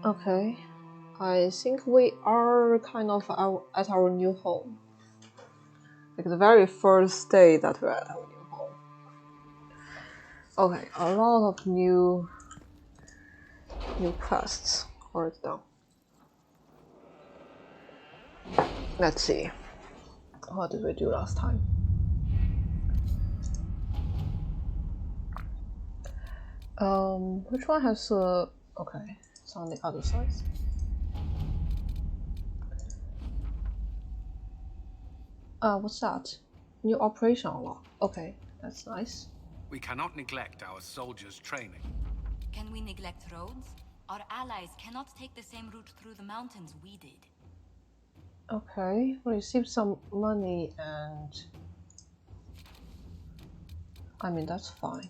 Okay, I think we are kind of at our new home. Like the very first day that we're at our new home. Okay, a lot of new quests. Already done. Let's see. What did we do last time? Which one has okay, it's on the other side. What's that? New operation unlock. Okay, that's nice. We cannot neglect our soldiers' training. Can we neglect roads? Our allies cannot take the same route through the mountains we did. Okay, we received some money and... I mean, that's fine.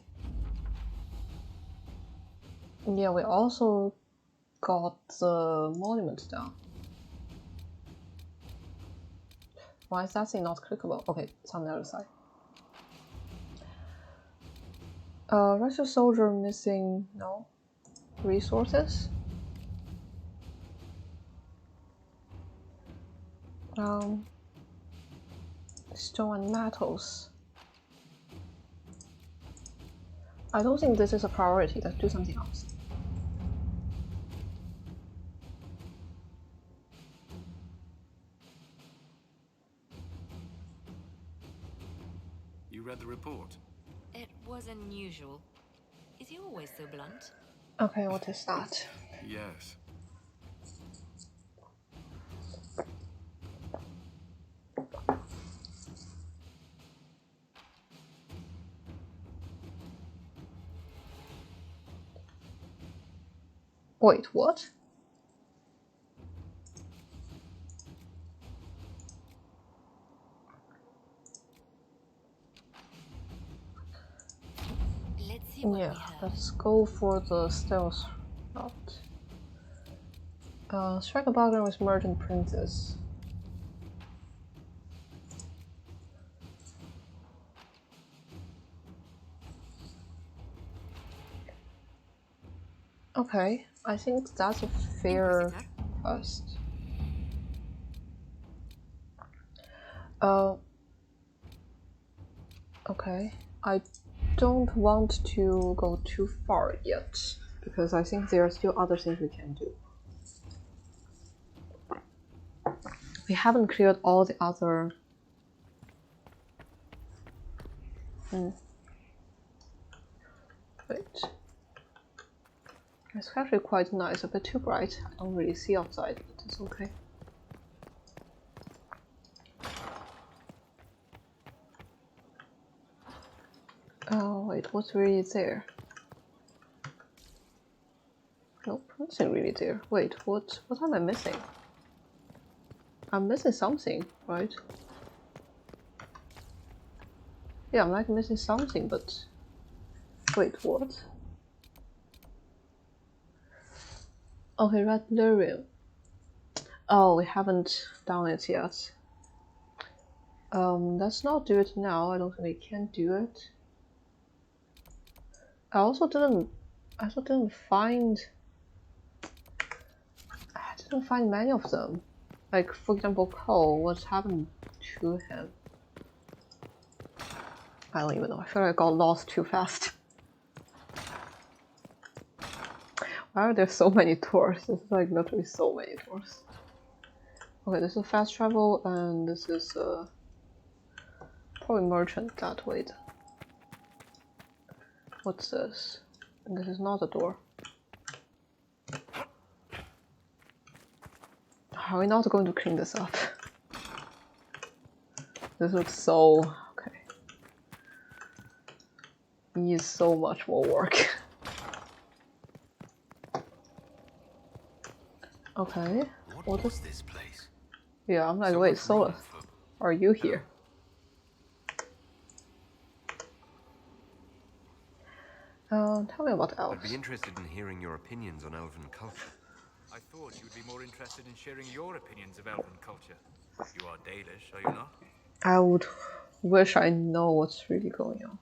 Yeah, we also got the monument down. Why is that thing not clickable? Okay, it's on the other side. Russian soldier missing, no. Resources? Stone and metals. I don't think this is a priority. Let's do something else. You read the report? It was unusual. Is he always so blunt? Okay, what is that? Yes. Wait, what? Let's see what we have. Let's go for the stealth route. Strike a bargain with merchant princess. Okay, I think that's a fair quest. Okay, I don't want to go too far yet, because I think there are still other things we can do. We haven't cleared all the other... Wait. It's actually quite nice, a bit too bright. I don't really see outside, but it's okay. Oh wait, what's really there? Nope, nothing really there. Wait, what am I missing? I'm missing something, right? Yeah, I'm like missing something, but... Wait, what? Okay, red lyrium. Oh, we haven't done it yet. Let's not do it now. I don't think we can do it. I also didn't find... I didn't find many of them. Like, for example, Cole, what happened to him? I don't even know. I feel like I got lost too fast. Why are there so many doors? This is like literally so many doors. Okay, this is fast travel, and this is probably merchant that way. What's this? And this is not a door. Are we not going to clean this up? This looks so... okay. Needs so much more work. Okay. What is this place? Yeah, I'm like, wait, Sola, are you here? Tell me about elves. I'd be interested in hearing your opinions on elven culture. I thought you would be more interested in sharing your opinions of elven culture. You are Dalish, are you not? I would wish I know what's really going on.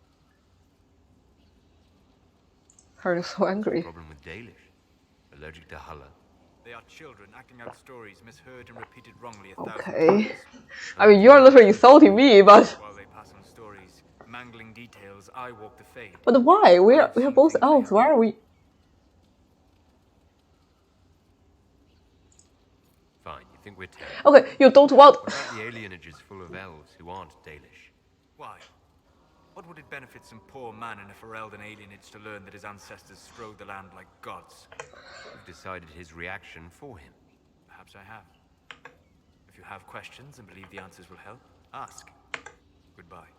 Her is so angry. Problem with Dalish? Allergic to Hulla? They are children acting out stories misheard and repeated wrongly 1,000 Okay. times. I mean, you're literally insulting me, but While they pass on stories, mangling details, I walk the fade. why? We I've are seen both things they elves. haven't. Why are we? Fine, you think we're terrible. Okay, you don't want. What about the alienages full of elves who aren't Dalish? Why? What would it benefit some poor man in a Ferelden alienage to learn that his ancestors strode the land like gods? You've decided his reaction for him. Perhaps I have. If you have questions and believe the answers will help, ask. Goodbye.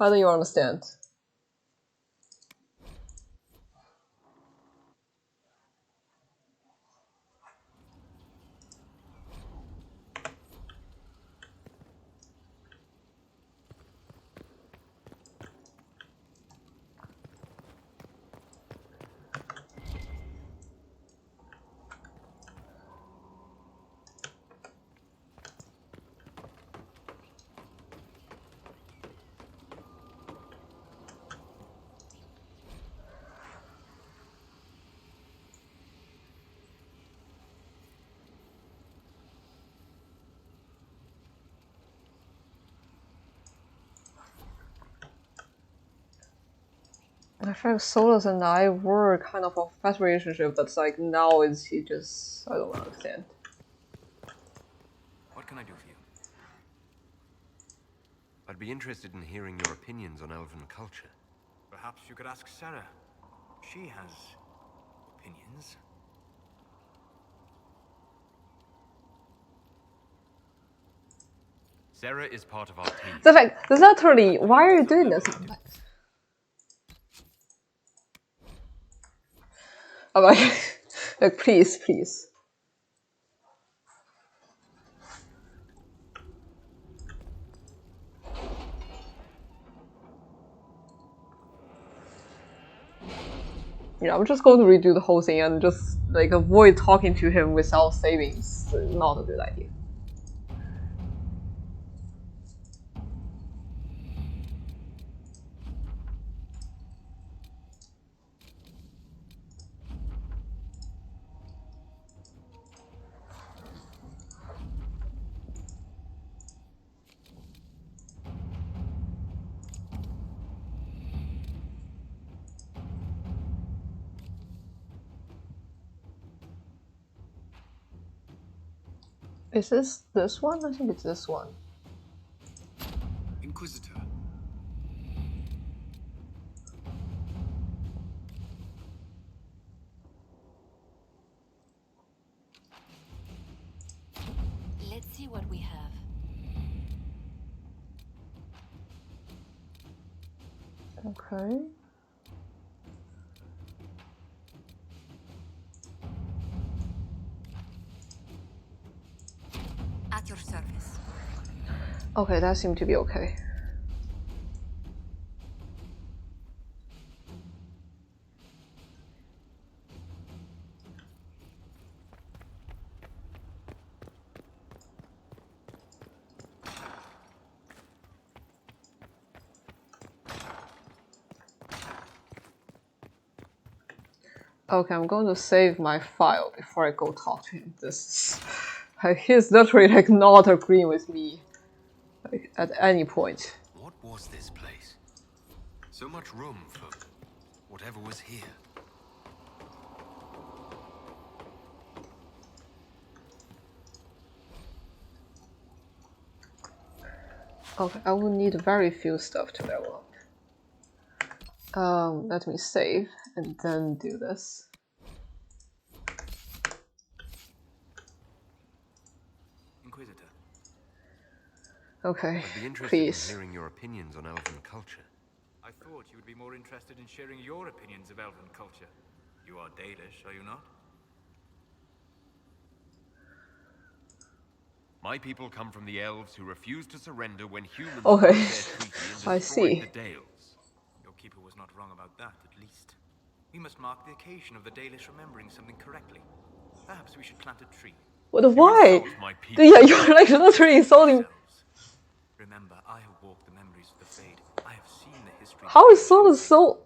I don't you understand. I feel Solus and I were kind of a past relationship, but like now it's he just I don't understand. What can I do for you? I'd be interested in hearing your opinions on elven culture. Perhaps you could ask Sarah. She has opinions. Sarah is part of our team. The fact, literally, why are you doing this? I'm like, please, please. Yeah, I'm just going to redo the whole thing and just like avoid talking to him without savings. Not a good idea. Is this one? I think it's this one. Inquisitor. Let's see what we have. Okay. At your service. Okay, that seemed to be okay. Okay, I'm going to save my file before I go talk to him. This he's literally like not agreeing with me like, at any point. What was this place? So much room for whatever was here. Okay, I will need very few stuff to level up. Let me save and then do this. Inquisitor. Okay, I'd be interested please. in hearing your opinions on elven culture. I thought you would be more interested in sharing your opinions of elven culture. You are Dalish, are you not? My people come from the elves who refuse to surrender when humans Okay. broke their treaty and I destroyed see. the Dales. Your keeper was not wrong about that, at least. We must mark the occasion of the Dalish remembering something correctly. Perhaps we should plant a tree. What? You Why? insult my people. Yeah, you're like literally insulting. Yourselves. Remember, I have walked the memories of the Fade. I have seen the history. How is Solus so?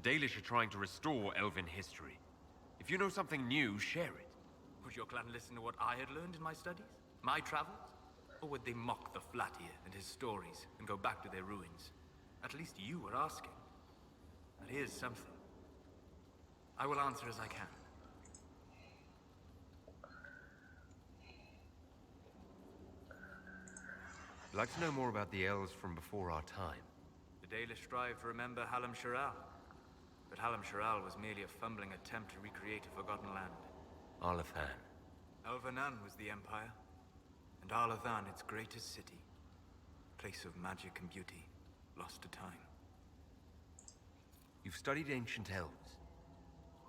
The Dalish are trying to restore elven history. If you know something new, share it. Would your clan listen to what I had learned in my studies? My travels? Or would they mock the Flatir and his stories and go back to their ruins? At least you were asking. But here's something. I will answer as I can. I'd like to know more about the elves from before our time. The Dalish strive to remember Hallam Shiral. But Hallam Shiral was merely a fumbling attempt to recreate a forgotten land. Arlathan. Elvanan was the empire, and Arlathan its greatest city. Place of magic and beauty, lost to time. You've studied ancient elves.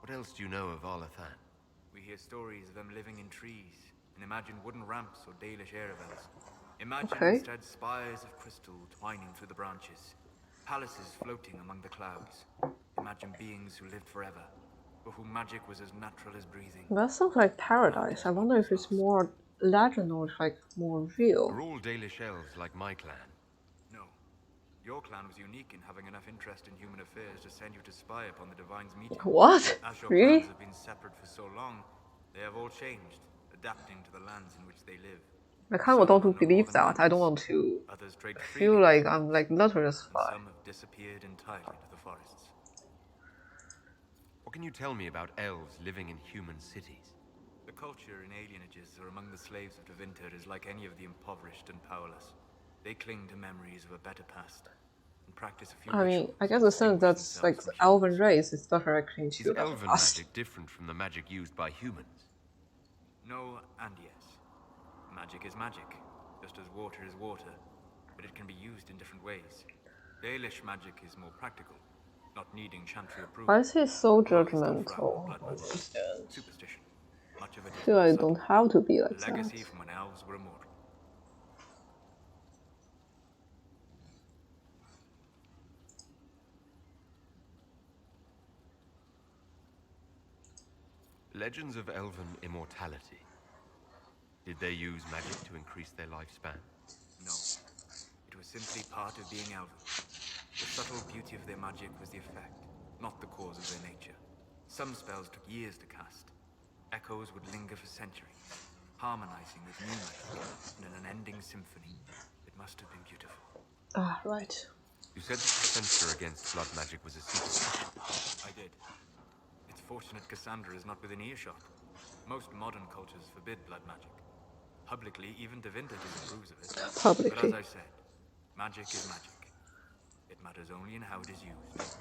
What else do you know of Arlathan? We hear stories of them living in trees, and imagine wooden ramps or Dalish erebels. Imagine instead spires of crystal twining through the branches, palaces floating among the clouds. Imagine beings who lived forever, for whom magic was as natural as breathing. That sounds like paradise. I wonder if it's more legend or like more real. Are all Dalish elves like my clan? No. Your clan was unique in having enough interest in human affairs to send you to spy upon the Divine's meeting. What? As your Really? clans have been separate for so long, they have all changed, adapting to the lands in which they live. I kind of don't want to believe that. I don't want to Others trade feel freely, like I'm like literally a and spy. some have disappeared entirely to the forests. What can you tell me about elves living in human cities? The culture in alienages or among the slaves of Tevinter is like any of the impoverished and powerless. They cling to memories of a better past and practice a few I mean, rituals I get to the sense distinguish that's themselves like from the elven humans. race is directly Is into the elven past. magic different from the magic used by humans? No and yes. Magic is magic, just as water is water, but it can be used in different ways. Dalish magic is more practical, not needing chantry approval. Why is he so While they still judgmental? frown on I blood don't magic. understand. Superstition. Much of it I is feel more like I subtle. don't have to be like A legacy that. from when elves were immortal. Legends of elven immortality. Did they use magic to increase their lifespan? No. It was simply part of being elven. The subtle beauty of their magic was the effect, not the cause of their nature. Some spells took years to cast. Echoes would linger for centuries, harmonizing with new magic in an unending symphony. It must have been beautiful. Ah, right. You said that the censure against blood magic was a superstition. I did. It's fortunate Cassandra is not within earshot. Most modern cultures forbid blood magic. Publicly, even Tevinter disapproves of it. But Publicly. as I said, magic is magic. It matters only in how it is used.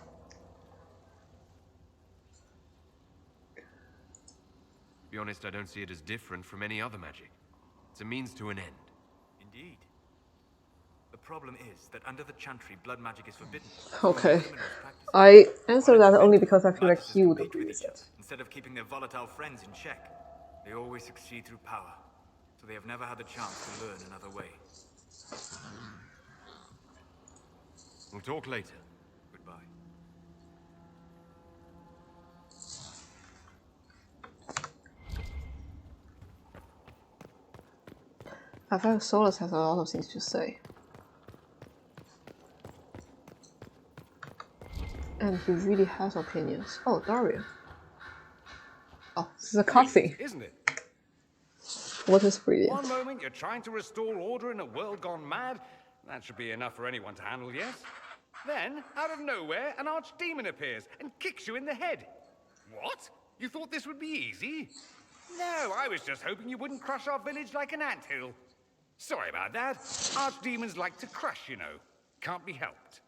To be honest, I don't see it as different from any other magic. It's a means to an end. Indeed. The problem is that under the chantry, blood magic is forbidden. Okay. Criminals practice it. I answer While that in only Tevinter, because I feel like magicists he would compete agree with with each it. other. Instead of keeping their volatile friends in check, they always succeed through power. So they have never had the chance to learn another way. We'll talk later. Goodbye. I feel like Solus has a lot of things to say. And he really has opinions. Oh, Darian. Oh, this is a cutscene. Isn't it? What is brilliant? One moment you're trying to restore order in a world gone mad. That should be enough for anyone to handle, yes? Then, out of nowhere, an archdemon appears and kicks you in the head. What? You thought this would be easy? No, I was just hoping you wouldn't crush our village like an anthill. Sorry about that. Archdemons like to crush, you know. Can't be helped.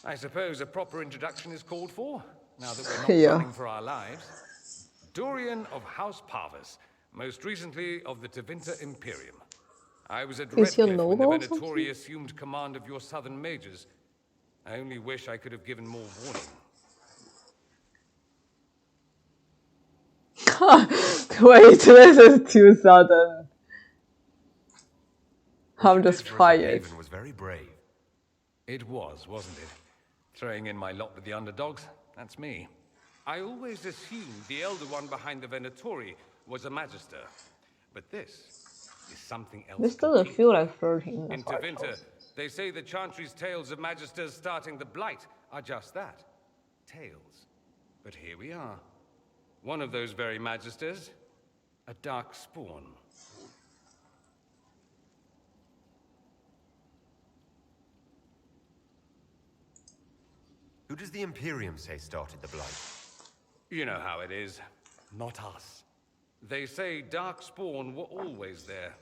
I suppose a proper introduction is called for, now that we're not Yeah. running for our lives. Dorian of House Parvus, most recently of the Tevinter Imperium. I was at Is he a Redcliffe when the noble or Venatori something? assumed command of your southern mages. I only wish I could have given more warning. Wait, this is too sudden. I'm just Did for us at quiet. Haven was very brave. It was, wasn't it? Throwing in my lot with the underdogs, that's me. I always assumed the elder one behind the Venatori was a magister. But this is something else. This doesn't completely. feel like flirting. In That's why I Tevinter, chose. they say the Chantry's tales of magisters starting the Blight are just that. tales. But here we are. One of those very magisters, a dark spawn. Who does the Imperium say started the Blight? You know how it is. Not us. They say Darkspawn were always there.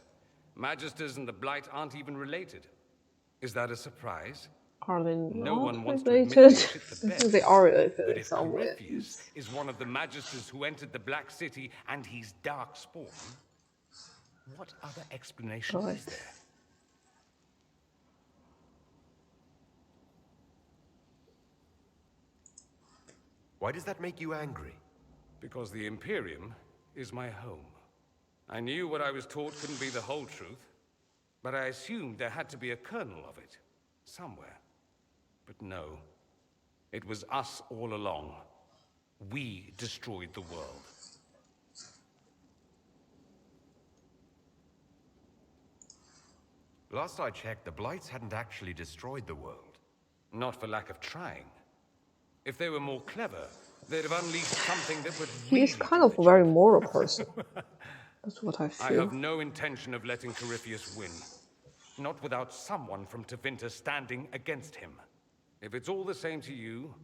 Magisters and the Blight aren't even related. Is that a surprise? Are they No not one wants to related? admit they shit the I bed. think they are related But in if some way. Corypheus is one of the Magisters who entered the Black City and he's Darkspawn, what other explanation Right. is there? Why does that make you angry? Because the Imperium is my home. I knew what I was taught couldn't be the whole truth, but I assumed there had to be a kernel of it, somewhere. But no, it was us all along. We destroyed the world. Last I checked, the Blights hadn't actually destroyed the world. Not for lack of trying. If they were more clever, they'd have unleashed something that would really He's kind do of the a very job. moral person. That's what I I feel. have no intention of letting Corypheus win. Not without someone from Tevinter standing against him. If it's all the same to you,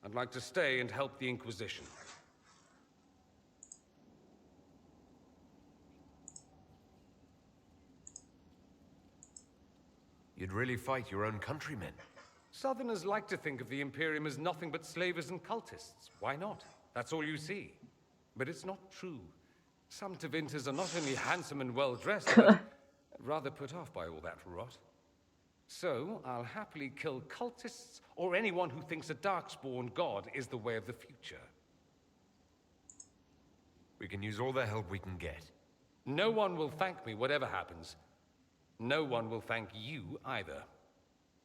I'd like to stay and help the Inquisition. You'd really fight your own countrymen. Southerners like to think of the Imperium as nothing but slavers and cultists. Why not? That's all you see. But it's not true. Some Tevinters are not only handsome and well-dressed, but rather put off by all that rot. So, I'll happily kill cultists or anyone who thinks a Darkspawn god is the way of the future. We can use all the help we can get. No one will thank me whatever happens. No one will thank you either.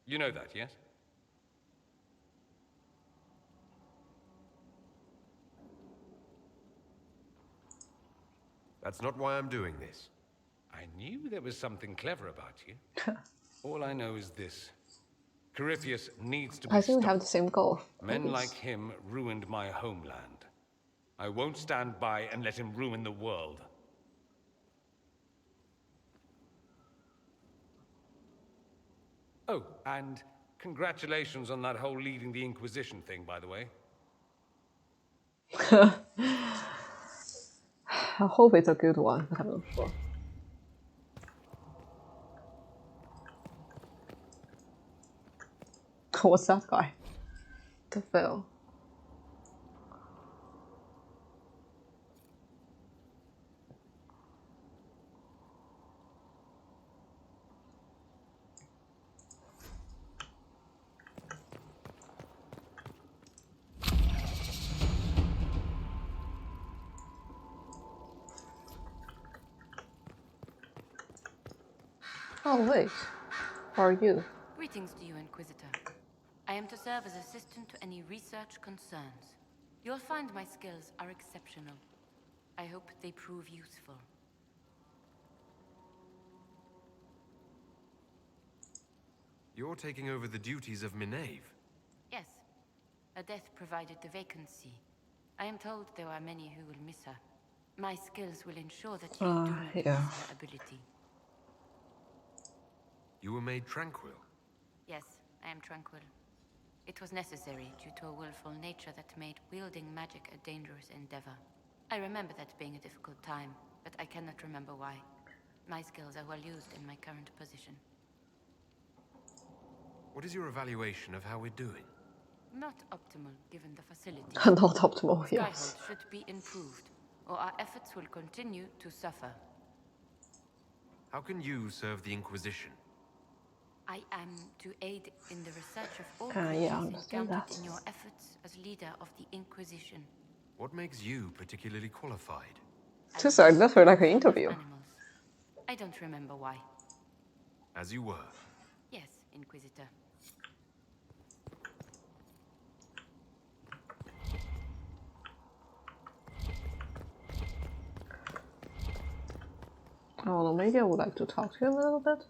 You know that, yes? That's not why I'm doing this. I knew there was something clever about you. All I know is this. Corypheus needs to be I think we stopped. have the same goal. Men like him ruined my homeland. I won't stand by and let him ruin the world. Oh, and congratulations on that whole leading the Inquisition thing, by the way. I hope it's a good one, but I'm not sure. What's that guy? The Phil. Oh wait, who are you? Greetings to you, Inquisitor. I am to serve as assistant to any research concerns. You'll find my skills are exceptional. I hope they prove useful. You're taking over the duties of Minave. Yes. A death provided the vacancy. I am told there are many who will miss her. My skills will ensure that you do not yeah. lose her ability. You were made tranquil. Yes, I am tranquil. It was necessary due to a willful nature that made wielding magic a dangerous endeavor. I remember that being a difficult time, but I cannot remember why. My skills are well used in my current position. What is your evaluation of how we're doing? Not optimal given the facility. Not optimal, yes. Skyhold should be improved, or our efforts will continue to suffer. How can you serve the Inquisition? I am to aid in the research of all yeah, I creatures understand encountered that. in your efforts as leader of the Inquisition. What makes you particularly qualified? This is literally like an interview. Animals. I don't remember why. As you were. Yes, Inquisitor. Oh no, maybe I would like to talk to him a little bit.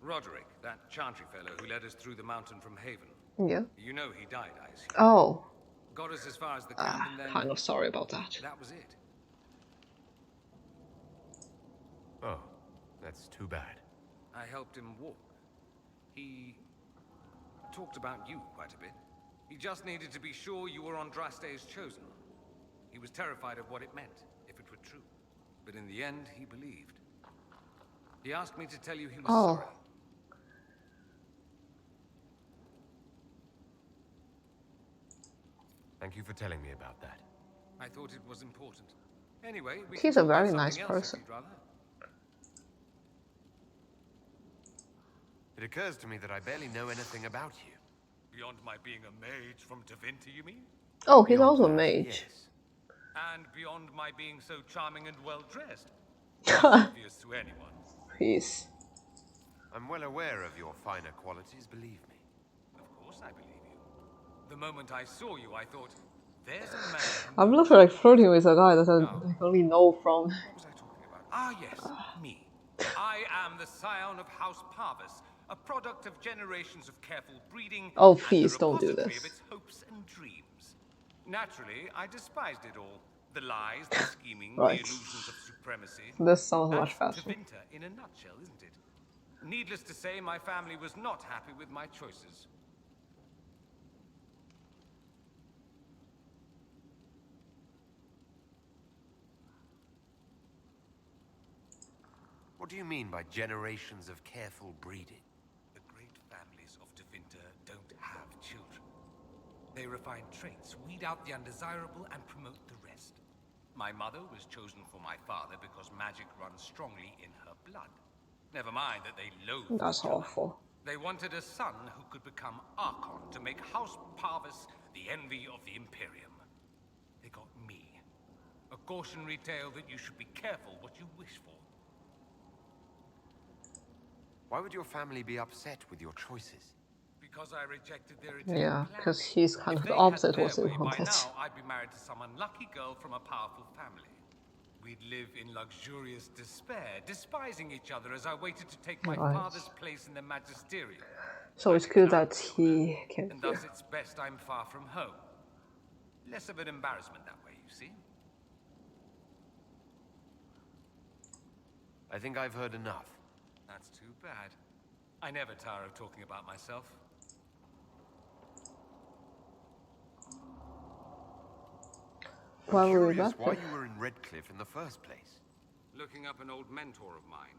Roderick, that Chantry fellow who led us through the mountain from Haven. Yeah. You know he died, I assume. Oh, Got us as far as the camp and then kind of sorry about that. that was it. Oh, that's too bad. I helped him walk. He talked about you quite a bit. He just needed to be sure you were Andraste's chosen. He was terrified of what it meant, if it were true. But in the end, he believed. He asked me to tell you he was Oh, sorry. Thank you for telling me about that. I thought it was important. Anyway, we he's can a talk about very something nice else person. if you'd rather. It occurs to me that I barely know anything about you. Beyond my being a mage from Tevinter, you mean? Oh, he's Beyond also a that, mage. yes. And beyond my being so charming and well-dressed. It's obvious to anyone. Please. I'm well aware of your finer qualities, believe me. Of course I believe you. The moment I saw you, I thought, there's a man who I'm knows literally like what flirting with a guy that I No. like, only know from. What was I talking about? Ah, yes, me. I am the scion of House Parvis, a product of generations of careful breeding Oh, and the please don't do repository this. of its hopes and dreams. Naturally, I despised it all. The lies, the scheming, Right. the illusions of supremacy. This sounds That's much faster. Tevinter in a nutshell, isn't it? Needless to say, my family was not happy with my choices. What do you mean by generations of careful breeding? The great families of Tevinter don't have children. They refine traits, weed out the undesirable, and promote the rest. My mother was chosen for my father because magic runs strongly in her blood. Never mind that they loathed That's each other. awful. They wanted a son who could become Archon to make House Parvis the envy of the Imperium. They got me. A cautionary tale that you should be careful what you wish for. Why would your family be upset with your choices? Because I rejected their Italian Yeah, plan. because he's kind If of the they had opposite their what they way, by wanted. now I'd be married to some unlucky girl from a powerful family. We'd live in luxurious despair, despising each other as I waited to take my Right. father's place in the magisterium. So it's Magic good cannot that kill he her, came and here. thus it's best I'm far from home. Less of an embarrassment that way, you see. I think I've heard enough. That's too bad. I never tire of talking about myself. I'm Why were we curious back why there? you were in Redcliffe in the first place. Looking up an old mentor of mine.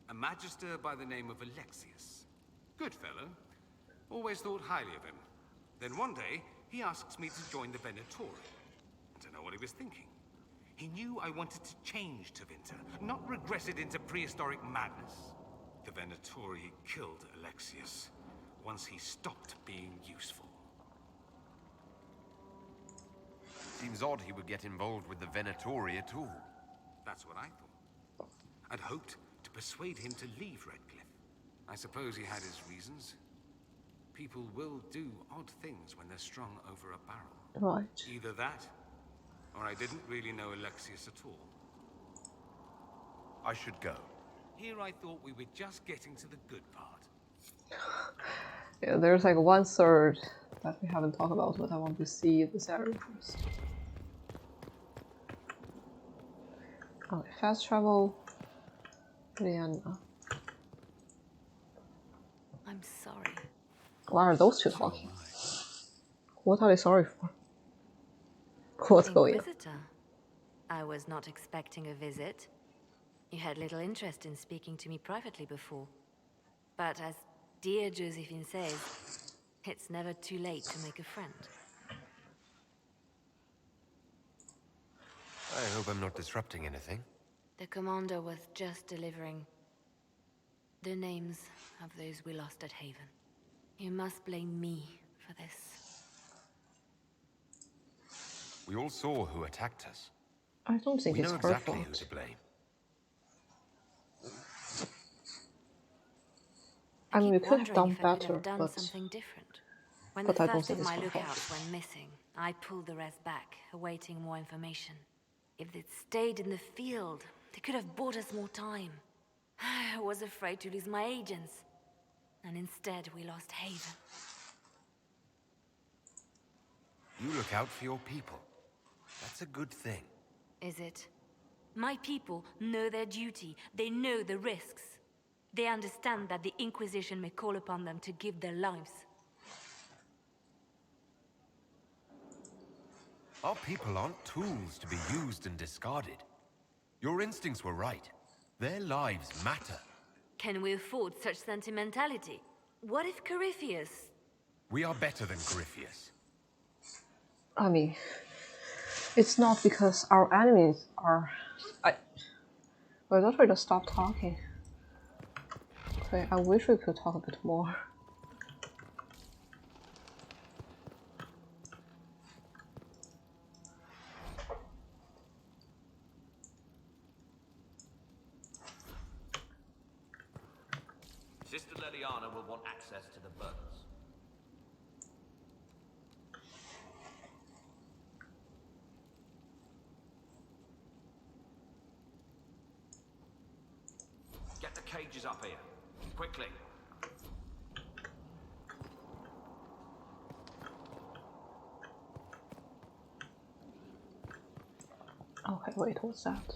A magister by the name of Alexius. Good fellow. Always thought highly of him. Then one day, he asks me to join the Venatori. I don't know what he was thinking. He knew I wanted to change Tevinter, not regress it into prehistoric madness. The Venatori killed Alexius once he stopped being useful. Seems odd he would get involved with the Venatori at all. That's what I thought. I'd hoped to persuade him to leave Redcliffe. I suppose he had his reasons. People will do odd things when they're strung over a barrel. Right. Either that, or I didn't really know Alexius at all. I should go. Here I thought we were just getting to the good part. Yeah, there's like 1/3 that we haven't talked about, but I want to see this area first. Okay, fast travel. Rihanna. I'm sorry. Why are those two talking? What are they sorry for? What's going on? Inquisitor, I was not expecting a visit. You had little interest in speaking to me privately before. But as dear Josephine says, it's never too late to make a friend. I hope I'm not disrupting anything. The commander was just delivering the names of those we lost at Haven. You must blame me for this. We all saw who attacked us. I don't think We it's know her exactly who fault. to blame. I mean, we keep could have wondering done if I could better, have done but something different. When but the I don't first think of it's my her fault. lookouts went missing, I pulled the rest back, awaiting more information. If they'd stayed in the field, they could have bought us more time. I was afraid to lose my agents. And instead, we lost Haven. You look out for your people. That's a good thing. Is it? My people know their duty. They know the risks. They understand that the Inquisition may call upon them to give their lives. Our people aren't tools to be used and discarded. Your instincts were right. Their lives matter. Can we afford such sentimentality? What if Corypheus... We are better than Corypheus. I mean, it's not because our enemies are... Why don't we just stop talking? Okay, I wish we could talk a bit more. Sister Leliana will want access to the boats. Get the cages up here. Quickly. Okay, wait, what's that?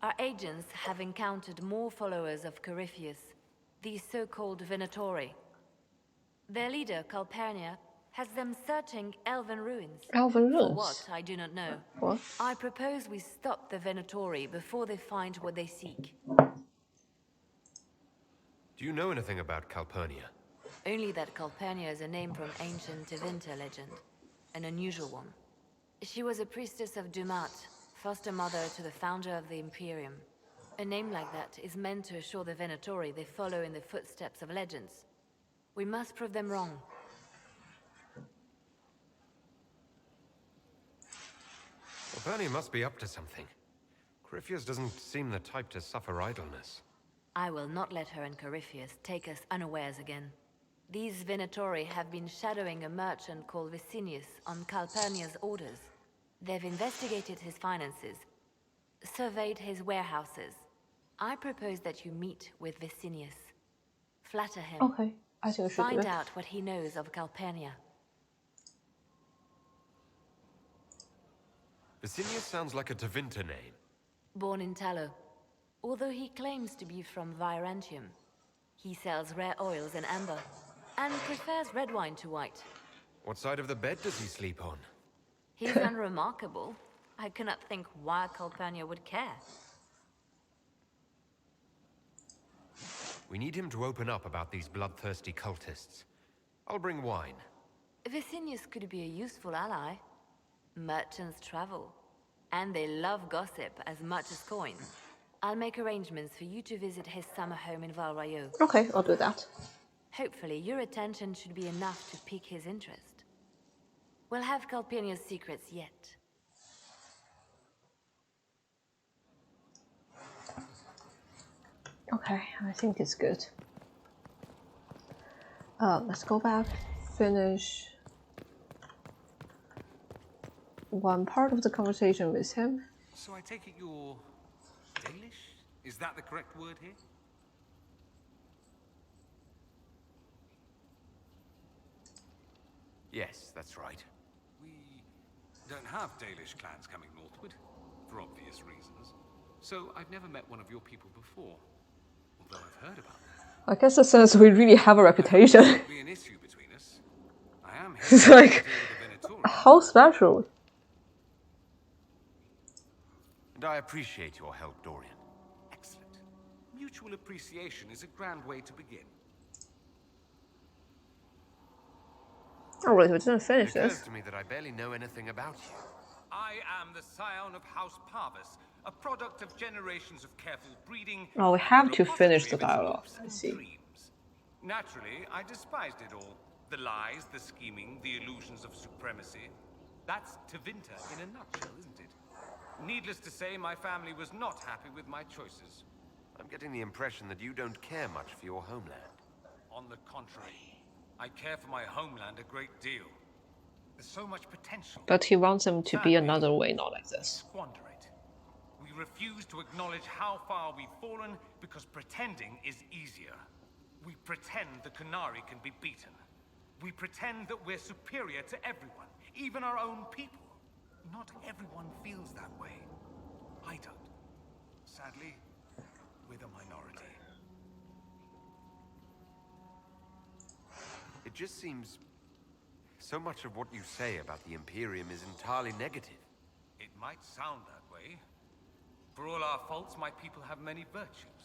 Our agents have encountered more followers of Corypheus, these so-called Venatori. Their leader, Calpurnia, has them searching elven ruins. Elven For ruins? what, I do not know. What? I propose we stop the Venatori before they find what they seek. Do you know anything about Calpurnia? Only that Calpurnia is a name from ancient Tevinter legend. An unusual one. She was a priestess of Dumat, foster mother to the founder of the Imperium. A name like that is meant to assure the Venatori they follow in the footsteps of legends. We must prove them wrong. Calpurnia must be up to something. Corypheus doesn't seem the type to suffer idleness. I will not let her and Corypheus take us unawares again. These Venatori have been shadowing a merchant called Vicinius on Calpurnia's orders. They've investigated his finances, surveyed his warehouses. I propose that you meet with Vicinius. Flatter him. Okay, I think we should do Find it. out what he knows of Calpurnia. Vicinius sounds like a Tevinter name. Born in Tallow. Although he claims to be from Virantium, he sells rare oils and amber, and prefers red wine to white. What side of the bed does he sleep on? He's unremarkable. I cannot think why Calpurnia would care. We need him to open up about these bloodthirsty cultists. I'll bring wine. Vicinius could be a useful ally. Merchants travel, and they love gossip as much as coin. I'll make arrangements for you to visit his summer home in Val Royeaux. Okay, I'll do that. Hopefully, your attention should be enough to pique his interest. We'll have Calpurnia's secrets yet. Okay, I think it's good. Let's go back, finish one part of the conversation with him. So I take it you're Dalish? Is that the correct word here? Yes, that's right. We don't have Dalish clans coming northward, for obvious reasons. So I've never met one of your people before, although I've heard about them. I guess it says we really have a reputation. There'll be an issue between us. I am here It's to like, deal with the Venatori. how special? And I appreciate your help, Dorian. Excellent. Mutual appreciation is a grand way to begin. Oh wait, we didn't finish It occurs this. to me that I barely know anything about you. I am the scion of House Parvis, a product of generations of careful breeding. Oh, we and have the to finish the repository of its dialogue. hopes I and see. dreams. Naturally, I despised it all. The lies, the scheming, the illusions of supremacy. That's Tevinter in a nutshell, isn't it? Needless to say, my family was not happy with my choices. I'm getting the impression that you don't care much for your homeland. On the contrary, I care for my homeland a great deal. There's so much potential. But he wants them to be Sadly, another way, not like we this. squander it. We refuse to acknowledge how far we've fallen because pretending is easier. We pretend the Qunari can be beaten. We pretend that we're superior to everyone, even our own people. Not everyone feels that way. I don't. Sadly, we're the minority. It just seems so much of what you say about the Imperium is entirely negative. It might sound that way. For all our faults, my people have many virtues.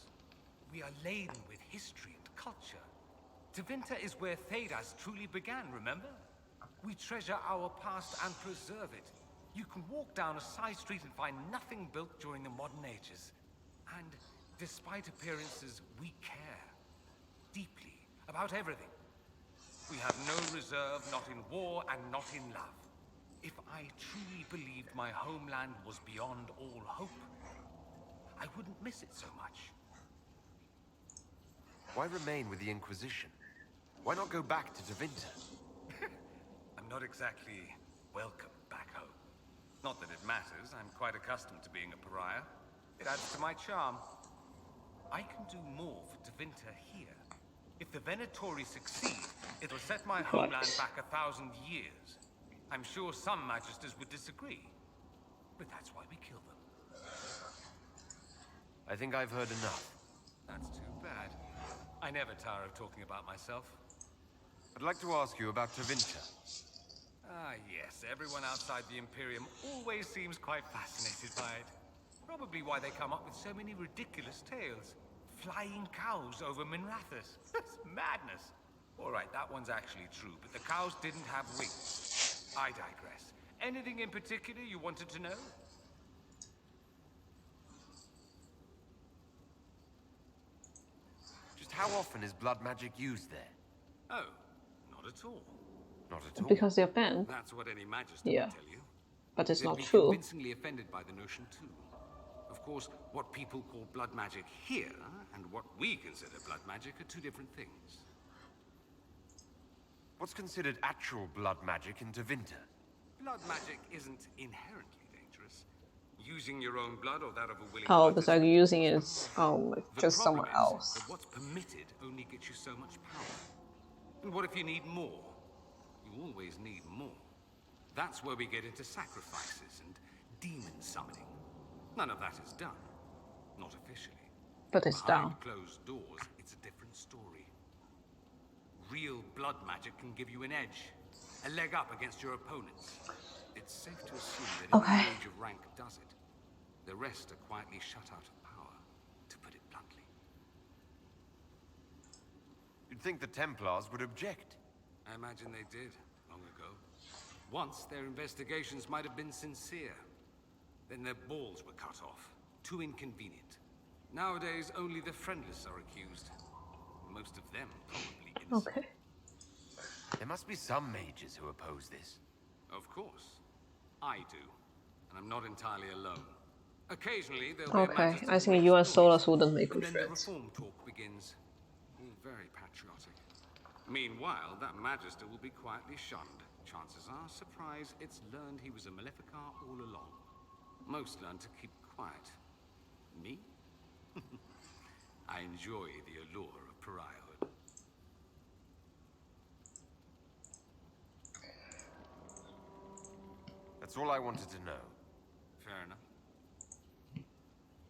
We are laden with history and culture. Tevinter is where Thedas truly began, remember? We treasure our past and preserve it. You can walk down a side street and find nothing built during the modern ages. And despite appearances, we care. Deeply. About everything. We have no reserve, not in war and not in love. If I truly believed my homeland was beyond all hope, I wouldn't miss it so much. Why remain with the Inquisition? Why not go back to Tevinter? I'm not exactly welcome back home. Not that it matters, I'm quite accustomed to being a pariah. It adds to my charm. I can do more for Tevinter here. If the Venatori succeed, it'll set my homeland back 1,000 years. I'm sure some magisters would disagree, but that's why we kill them. I think I've heard enough. That's too bad. I never tire of talking about myself. I'd like to ask you about Tevinter. Ah, yes. Everyone outside the Imperium always seems quite fascinated by it. Probably why they come up with so many ridiculous tales. Flying cows over Minrathous. That's madness. All right, that one's actually true, but the cows didn't have wings. I digress. Anything in particular you wanted to know? Just how often is blood magic used there? Oh, not at all. Not at all. Because they're banned. That's what any magister Yeah. would tell you. But it's They'd not be true. convincingly offended by the notion too. Of course, what people call blood magic here and what we consider blood magic are two different things. What's considered actual blood magic in Tevinter? Blood magic isn't inherently dangerous. Using your own blood or that of a willing Oh, but like participant using is it The just problem somewhere is else. that what's permitted only gets you so much power. And what if you need more? You always need more. That's where we get into sacrifices and demon summoning. None of that is done. Not officially. But it's Behind down. closed doors, it's a different story. Real blood magic can give you an edge. A leg up against your opponents. It's safe to assume that Okay. every age of rank does it. The rest are quietly shut out of power, to put it bluntly. You'd think the Templars would object. I imagine they did, long ago. Once, their investigations might have been sincere. Then their balls were cut off. Too inconvenient. Nowadays, only the friendless are accused. Most of them probably innocent. Okay. There must be some mages who oppose this. Of course. I do. And I'm not entirely alone. Occasionally, there'll be a Okay, magister I who think makes you and noise, Solas wouldn't make and good then the friends. reform talk begins. All very patriotic. Meanwhile, that magister will be quietly shunned. Chances are, surprise, it's learned he was a Maleficar all along. Most learn to keep quiet. Me? I enjoy the allure of pariahhood. That's all I wanted to know. Fair enough.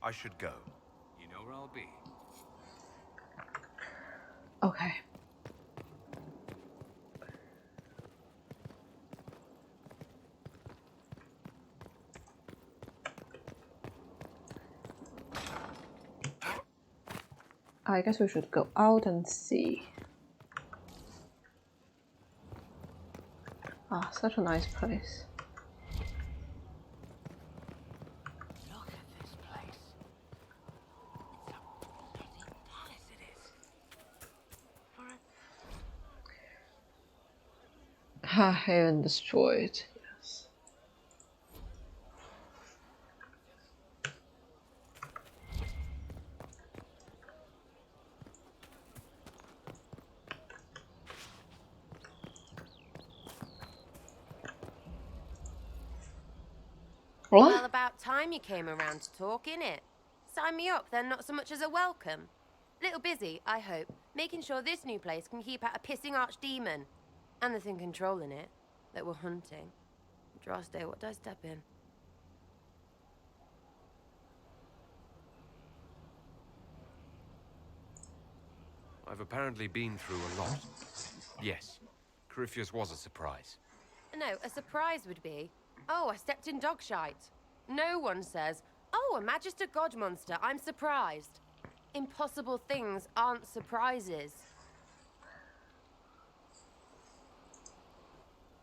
I should go. You know where I'll be. Okay. I guess we should go out and see. Ah, such a nice place. Look at this place. It's a bloody palace, it is. For a Haven destroyed. Yes. What? Well, about time you came around to talk, innit? Sign me up, then not so much as a welcome. Little busy, I hope, making sure this new place can keep out a pissing archdemon. And the thing controlling it, that we're hunting. Droste, what did I step in? I've apparently been through a lot. Yes, Corypheus was a surprise. No, a surprise would be, oh, I stepped in dog shite. No one says, oh, a Magister God monster, I'm surprised. Impossible things aren't surprises.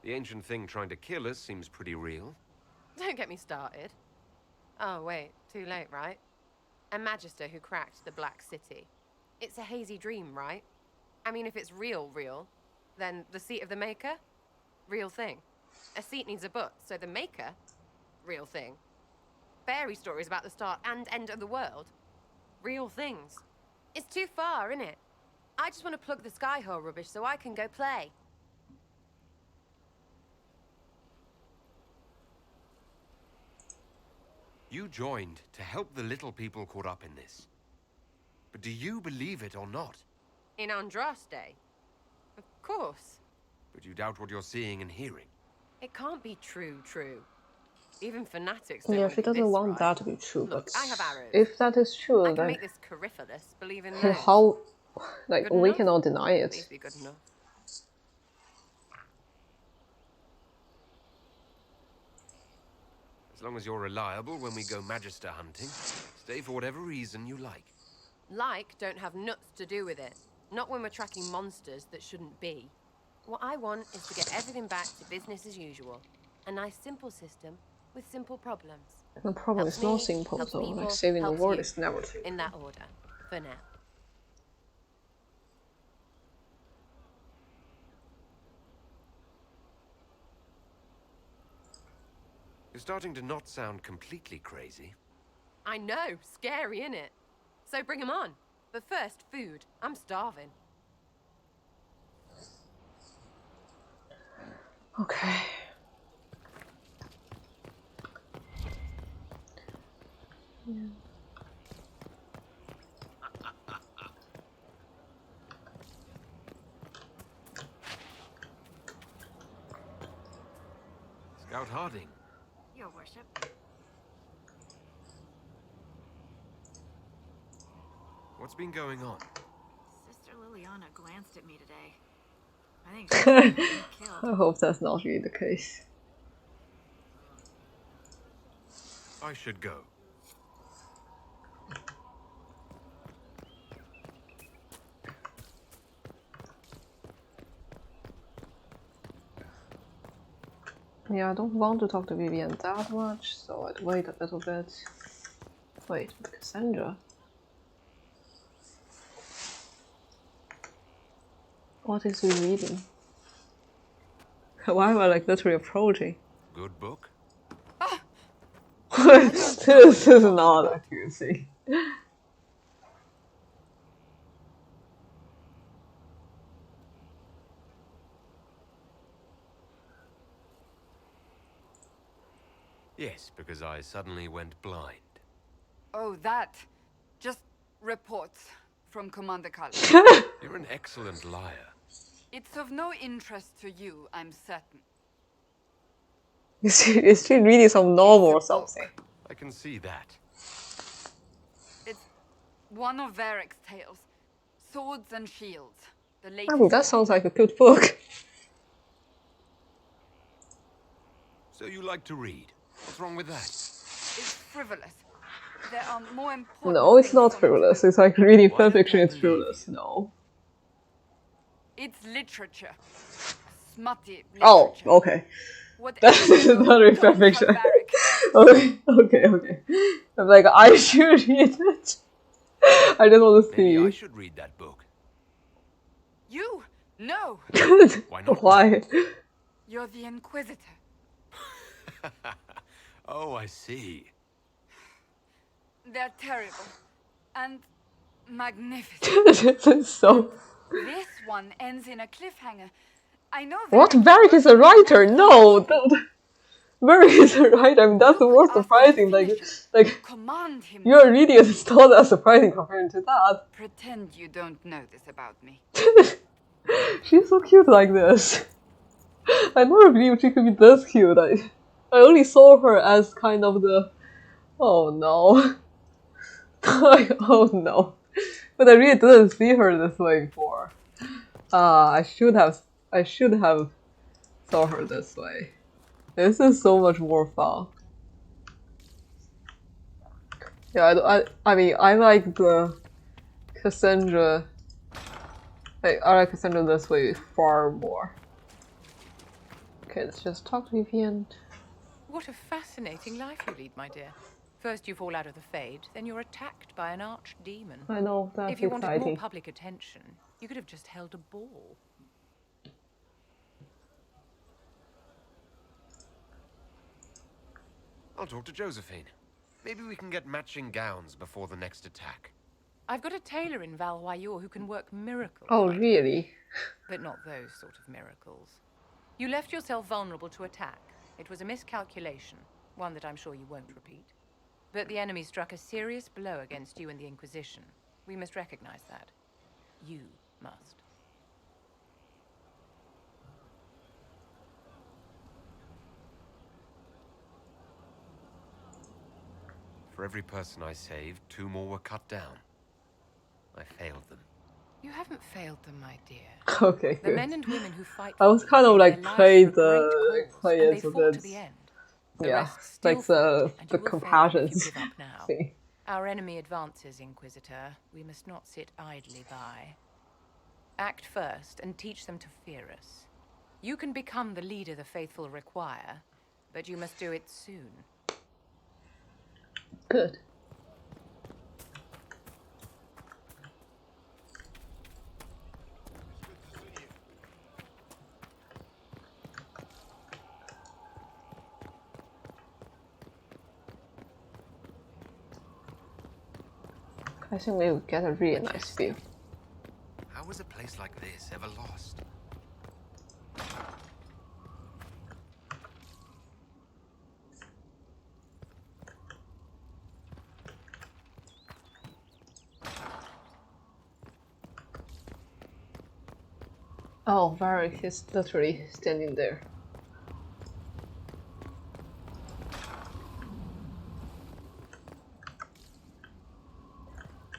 The ancient thing trying to kill us seems pretty real. Don't get me started. Oh, wait, too late, right? A Magister who cracked the Black City. It's a hazy dream, right? I mean, if it's real, then the seat of the Maker? Real thing. A seat needs a butt, so the Maker? Real thing. Fairy stories about the start and end of the world? Real things. It's too far, innit? I just want to plug the skyhold rubbish so I can go play. You joined to help the little people caught up in this. But do you believe it or not? In Andraste? Of course. But you doubt what you're seeing and hearing. It can't be true. Even fanatics don't Yeah, want she to be doesn't this want right. that to be true, Look, but I have arrows. if that is true, I can then make this Corypheus believe in those. how, like, Good we enough? cannot deny it. Please be good enough. As long as you're reliable when we go Magister hunting, stay for whatever reason you like. Like don't have nuts to do with it. Not when we're tracking monsters that shouldn't be. What I want is to get everything back to business as usual. A nice simple system with simple problems. The problem Helps is not me, simple, helps so people, like saving the helps world you. is never simple. In that order. For now. You're starting to not sound completely crazy. I know, scary, innit? So bring 'em on. But first, food. I'm starving. Okay. Scout Harding. Your worship. What's been going on? Sister Liliana glanced at me today. I think she's gonna have me killed. I hope that's not really the case. I should go. Yeah, I don't want to talk to Vivian that much, so I'd wait a little bit. Wait, with Cassandra? What is he reading? Why am I like literally approaching? Good book? This is not a good thing. Yes, because I suddenly went blind. Oh, that. Just reports from Commander Kal. You're an excellent liar. It's of no interest to you, I'm certain. Is she reading some novel or something? I can see that. It's one of Varric's tales. Swords and Shields. The I latest. mean, that sounds like a good book. So you like to read? What's wrong with that? It's frivolous. There are more important No, it's things not for me to frivolous. do. It's like reading Why don't fanfiction I is believe frivolous. you? No. It's literature. Smutty literature. Oh, okay. Whatever That you is know, not really don't tell fanfiction. Varric. Okay. I'm like, I should read it. I just want to Maybe I see. should read that book. You? No. Why not? Why? You're the Inquisitor. Oh, I see. They're terrible. And magnificent. This is so. This one ends in a cliffhanger. I know What? Varric Varric is a writer? No! Very easy, right? I mean, that's the more surprising. Like Command him. you're an idiot. It's not that surprising compared to that. Pretend you don't know this about me. She's so cute like this. I never believed she could be this cute. I only saw her as kind of the, oh no, like oh no, but I really didn't see her this way before. I should have saw her this way. This is so much more fun. Yeah, I mean, I like the Cassandra. I like Cassandra this way far more. Okay, let's just talk to Vivian. What a fascinating life you lead, my dear. First you fall out of the Fade, then you're attacked by an archdemon. I know, that's If you exciting. wanted more public attention, you could have just held a ball. I'll talk to Josephine. Maybe we can get matching gowns before the next attack. I've got a tailor in Valroyaux who can work miracles. Oh, really? But not those sort of miracles. You left yourself vulnerable to attack. It was a miscalculation, one that I'm sure you won't repeat. But the enemy struck a serious blow against you and the Inquisition. We must recognize that. You must. For every person I saved, 2 more were cut down. I failed them. You haven't failed them, my dear. Okay, The good. men and women who fight I was for kind you of gave like their play lives for a the great cause, play and it they so fought to that the end. yeah, rest still like the fight, and the you will fail if you compassions give up now. thing. Our enemy advances, Inquisitor. We must not sit idly by. Act first and teach them to fear us. You can become the leader the faithful require, but you must do it soon. Good. I think we would get a really nice view. How was a place like this ever lost? Oh, Varric is literally standing there.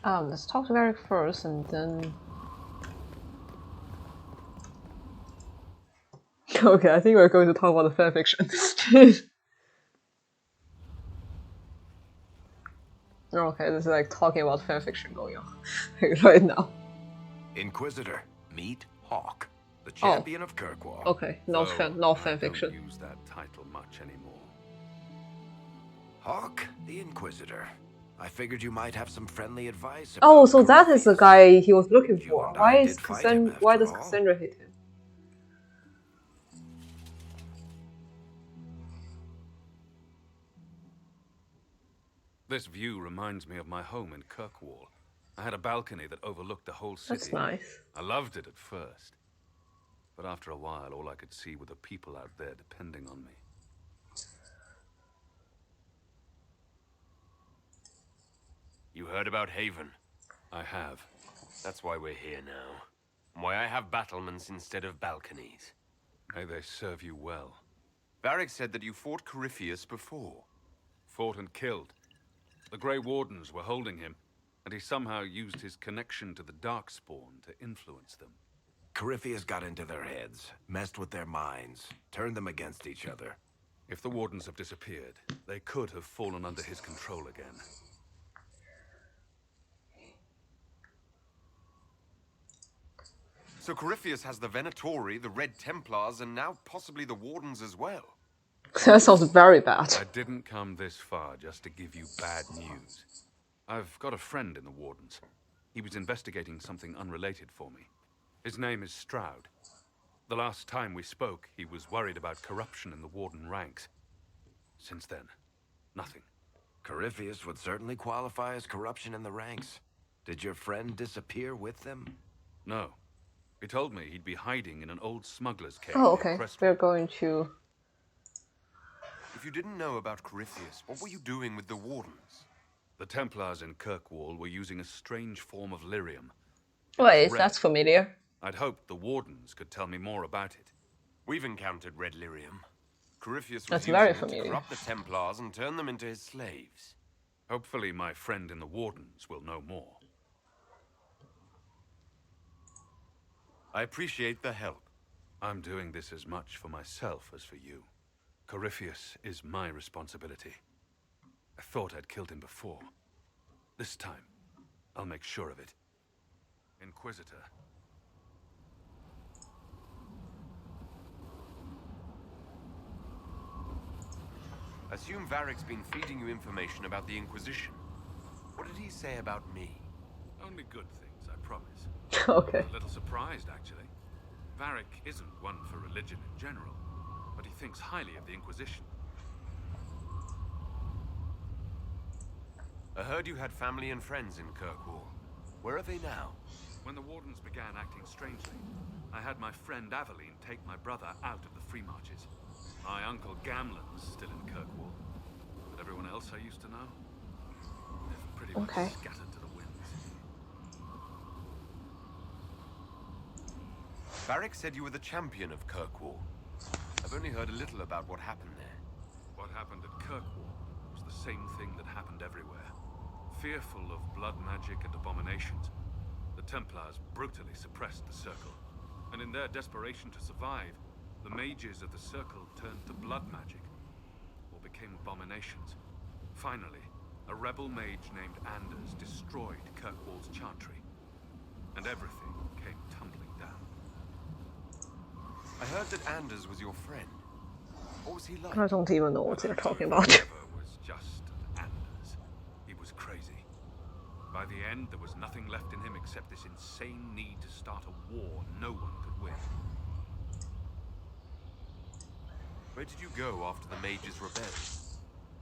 Let's talk to Varric first, and then. Okay, I think we're going to talk about the fanfiction. Okay, this is like talking about fanfiction going on right now. Inquisitor, meet Hawk, the champion of Kirkwall. Okay, no fanfiction. Don't use that title much anymore. Hawk, the Inquisitor. I figured you might have some friendly advice. Oh, about so that is the guy he was looking You for. and Why I is did fight him Cassandra? Why after does all. Cassandra hate him? This view reminds me of my home in Kirkwall. I had a balcony that overlooked the whole city. That's nice. I loved it at first. But after a while, all I could see were the people out there depending on me. You heard about Haven? I have. That's why we're here now. Why I have battlements instead of balconies. May they serve you well. Varric said that you fought Corypheus before. Fought and killed. The Grey Wardens were holding him, and he somehow used his connection to the Darkspawn to influence them. Corypheus got into their heads, messed with their minds, turned them against each other. If the Wardens have disappeared, they could have fallen under his control again. So Corypheus has the Venatori, the Red Templars, and now possibly the Wardens as well. That sounds very bad. I didn't come this far just to give you bad news. I've got a friend in the Wardens. He was investigating something unrelated for me. His name is Stroud. The last time we spoke, he was worried about corruption in the Warden ranks. Since then, nothing. Corypheus would certainly qualify as corruption in the ranks. Did your friend disappear with them? No. He told me he'd be hiding in an old smuggler's cave. Oh, near okay. Crestwood. We're going to. If If you didn't know about Corypheus, what were you doing with the Wardens? The Templars in Kirkwall were using a strange form of lyrium. Wait, that's familiar. I'd hoped the Wardens could tell me more about it. We've encountered red lyrium. Corypheus was That's using very it to familiar. corrupt the Templars and turn them into his slaves. Hopefully my friend in the Wardens will know more. I appreciate the help. I'm doing this as much for myself as for you. Corypheus is my responsibility. I thought I'd killed him before. This time, I'll make sure of it. Inquisitor. Assume Varric's been feeding you information about the Inquisition. What did he say about me? Only good things, I promise. Okay. I'm a little surprised, actually. Varric isn't one for religion in general, but he thinks highly of the Inquisition. I heard you had family and friends in Kirkwall. Where are they now? When the Wardens began acting strangely, I had my friend Aveline take my brother out of the Free Marches. My uncle Gamlen's still in Kirkwall, but everyone else I used to know, they've pretty much scattered to the winds. Varric said you were the champion of Kirkwall. I've only heard a little about what happened there. What happened at Kirkwall was the same thing that happened everywhere. Fearful of blood magic and abominations, the Templars brutally suppressed the Circle. And in their desperation to survive, the mages of the Circle turned to blood magic, or became abominations. Finally, a rebel mage named Anders destroyed Kirkwall's chantry, and everything came tumbling down. I heard that Anders was your friend. What was he like? I don't even know what they're talking about. Was just Anders. He was crazy. By the end, there was nothing left in him except this insane need to start a war no one could win. Where did you go after the mages rebelled?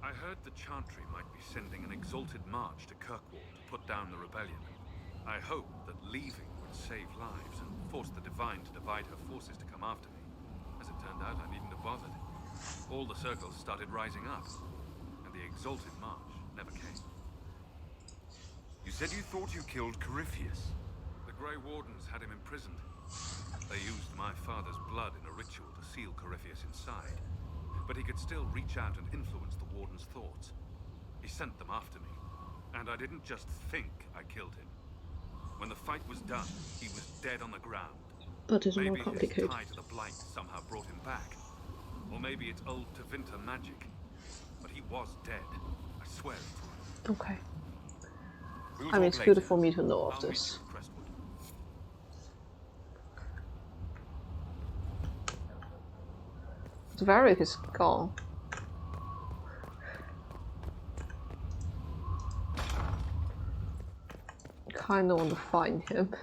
I heard the Chantry might be sending an exalted march to Kirkwall to put down the rebellion. I hoped that leaving would save lives and force the Divine to divide her forces to come after me. As it turned out, I needn't have bothered. All the circles started rising up, and the exalted march never came. You said you thought you killed Corypheus. The Grey Wardens had him imprisoned. They used my father's blood in a ritual to seal Corypheus inside. But he could still reach out and influence the Warden's thoughts. He sent them after me. And I didn't just think I killed him. When the fight was done, he was dead on the ground. But it's more Maybe complicated. his tie to the Blight somehow brought him back. Or maybe it's old Tevinter magic. But he was dead. I swear it. Okay. I mean, it's good for me to know of this. Varric is gone. Kinda want to find him.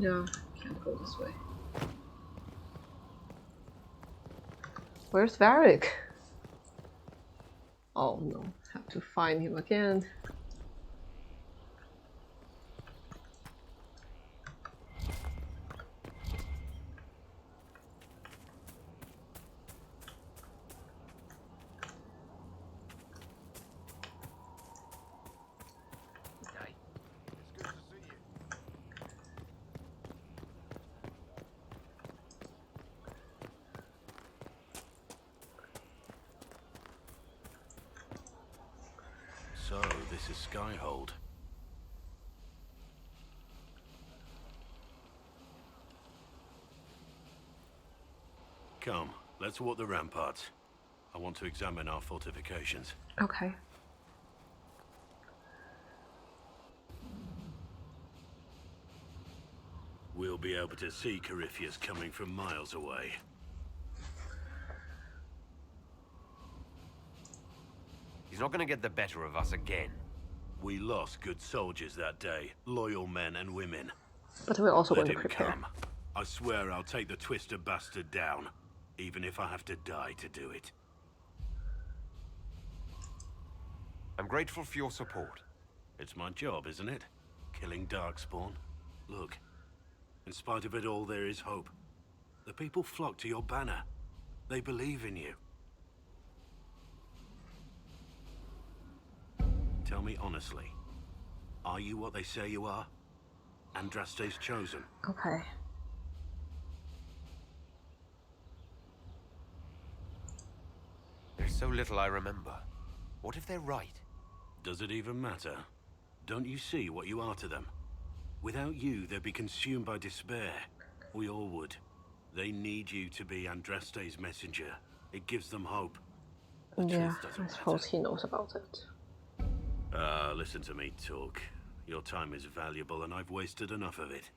Yeah, can't go this way. Where's Varric? Oh no, have to find him again. So, this is Skyhold. Come, let's walk the ramparts. I want to examine our fortifications. Okay. We'll be able to see Corypheus coming from miles away. He's not going to get the better of us again. We lost good soldiers that day, loyal men and women. But we're also Let going to him prepare. come. I swear I'll take the twister bastard down, even if I have to die to do it. I'm grateful for your support. It's my job, isn't it? Killing Darkspawn. Look, in spite of it all, there is hope. The people flock to your banner. They believe in you. Tell me honestly, are you what they say you are? Andraste's chosen? Okay. There's so little I remember. What if they're right? Does it even matter? Don't you see what you are to them? Without you, they'd be consumed by despair. We all would. They need you to be Andraste's messenger. It gives them hope. The Yeah, truth doesn't I suppose he knows about it. Listen to me talk. Your time is valuable and I've wasted enough of it.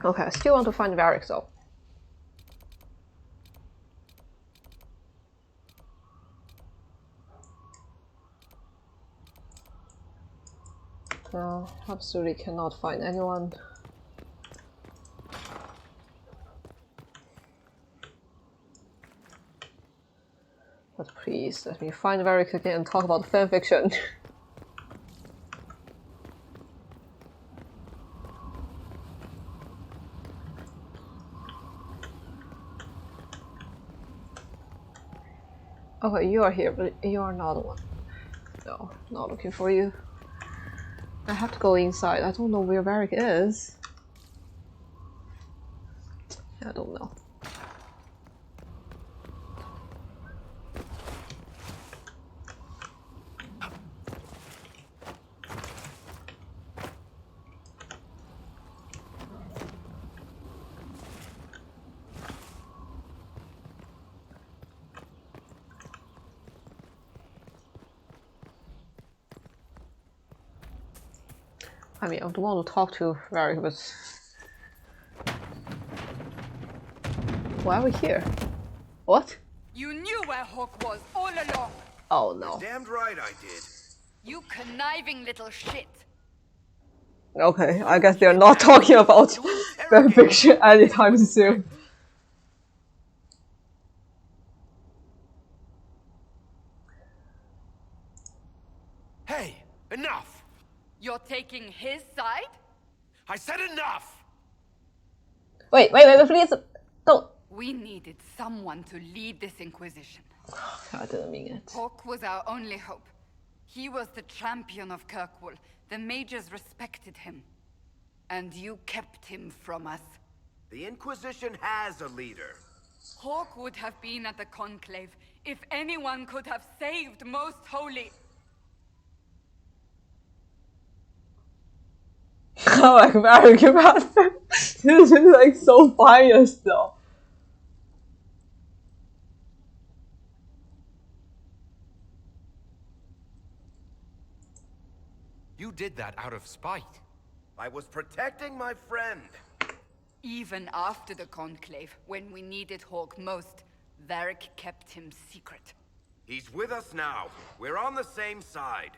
Okay, I still want to find Varric though. No, absolutely cannot find anyone. But please, let me find Varric again and talk about fanfiction. Okay, you are here, but you are not the one. No, not looking for you. I have to go inside. I don't know where Varric is. I don't know. I mean, I don't want to talk to Varric, but why are we here? What? You knew where Hawk was all along. Oh no. Damned right I did. You conniving little shit. Okay, I guess they're not talking about fanfiction anytime soon. Hey, enough! You're taking his side? I said enough! Wait, please, don't. We needed someone to lead this Inquisition. I didn't mean it. Hawk was our only hope. He was the champion of Kirkwall. The mages respected him. And you kept him from us. The Inquisition has a leader. Hawk would have been at the Conclave if anyone could have saved Most Holy. Oh, like Varric about them. This is like so biased though. You did that out of spite. I was protecting my friend. Even after the Conclave, when we needed Hawk most, Varric kept him secret. He's with us now. We're on the same side.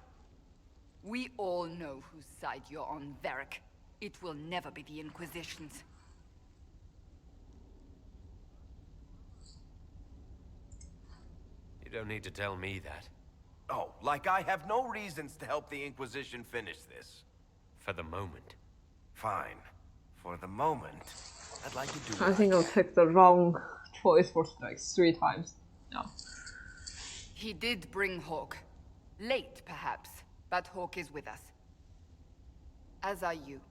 We all know whose side you're on, Varric. It will never be the Inquisition's. You don't need to tell me that. Oh, like I have no reasons to help the Inquisition finish this. For the moment. Fine. For the moment, I'd like to do I think I'll pick the wrong choice for like 3 times. No. He did bring Hawk. Late, perhaps, but Hawk is with us. As are you.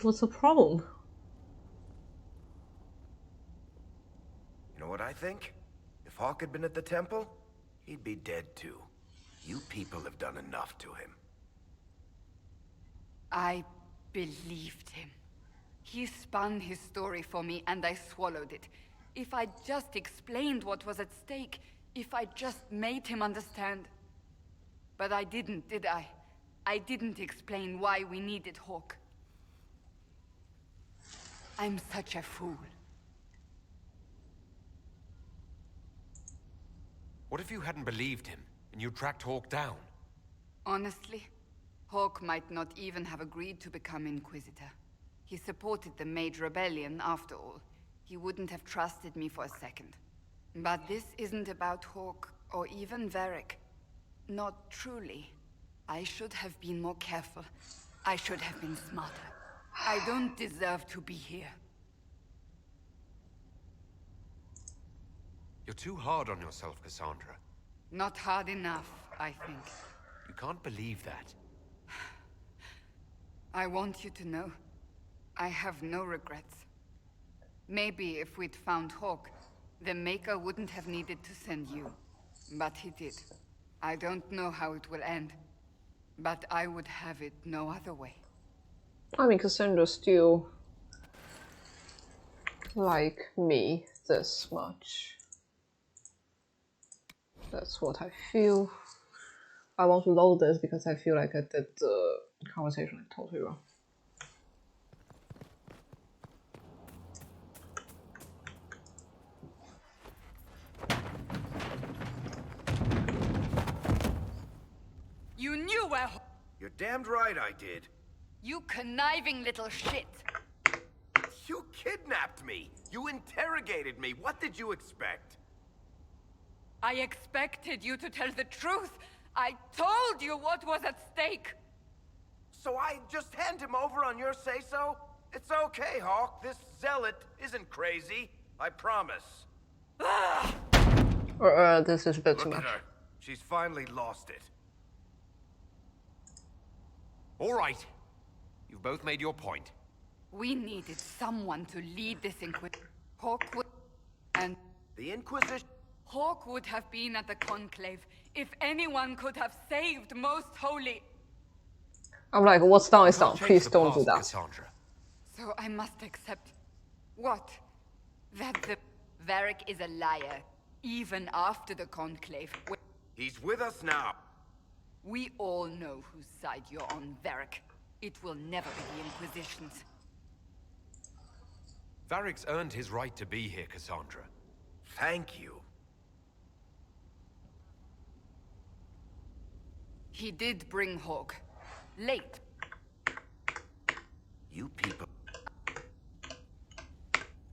What's the problem? You know what I think? If Hawk had been at the temple, he'd be dead too. You people have done enough to him. I believed him. He spun his story for me and I swallowed it. If I just explained what was at stake, if I just made him understand. But I didn't, did I? I didn't explain why we needed Hawk. I'm such a fool. What if you hadn't believed him, and you tracked Hawk down? Honestly, Hawk might not even have agreed to become Inquisitor. He supported the Mage Rebellion, after all. He wouldn't have trusted me for a second. But this isn't about Hawk, or even Varric. Not truly. I should have been more careful. I should have been smarter. I don't deserve to be here. You're too hard on yourself, Cassandra. Not hard enough, I think. You can't believe that. I want you to know, I have no regrets. Maybe if we'd found Hawk, the Maker wouldn't have needed to send you. But he did. I don't know how it will end, but I would have it no other way. I mean, Cassandra still like me this much. That's what I feel. I want to load this because I feel like I did the conversation totally wrong. You knew where... You're damned right I did. You conniving little shit. You kidnapped me. You interrogated me. What did you expect? I expected you to tell the truth. I told you what was at stake. So I just hand him over on your say-so? It's okay, Hawk. This zealot isn't crazy. I promise. This is a bit too Look much. at her. She's finally lost it. All right. You've both made your point. We needed someone to lead this Inquisition. Hawk would... And... The Inquisition? Hawk would have been at the Conclave if anyone could have saved Most Holy. I'm like, what's done is done. Please don't do that. Cassandra. So I must accept... What? That the... Varric is a liar, even after the Conclave. He's with us now. We all know whose side you're on, Varric. It will never be the Inquisition's. Varric's earned his right to be here, Cassandra. Thank you. He did bring Hawk. Late. You people...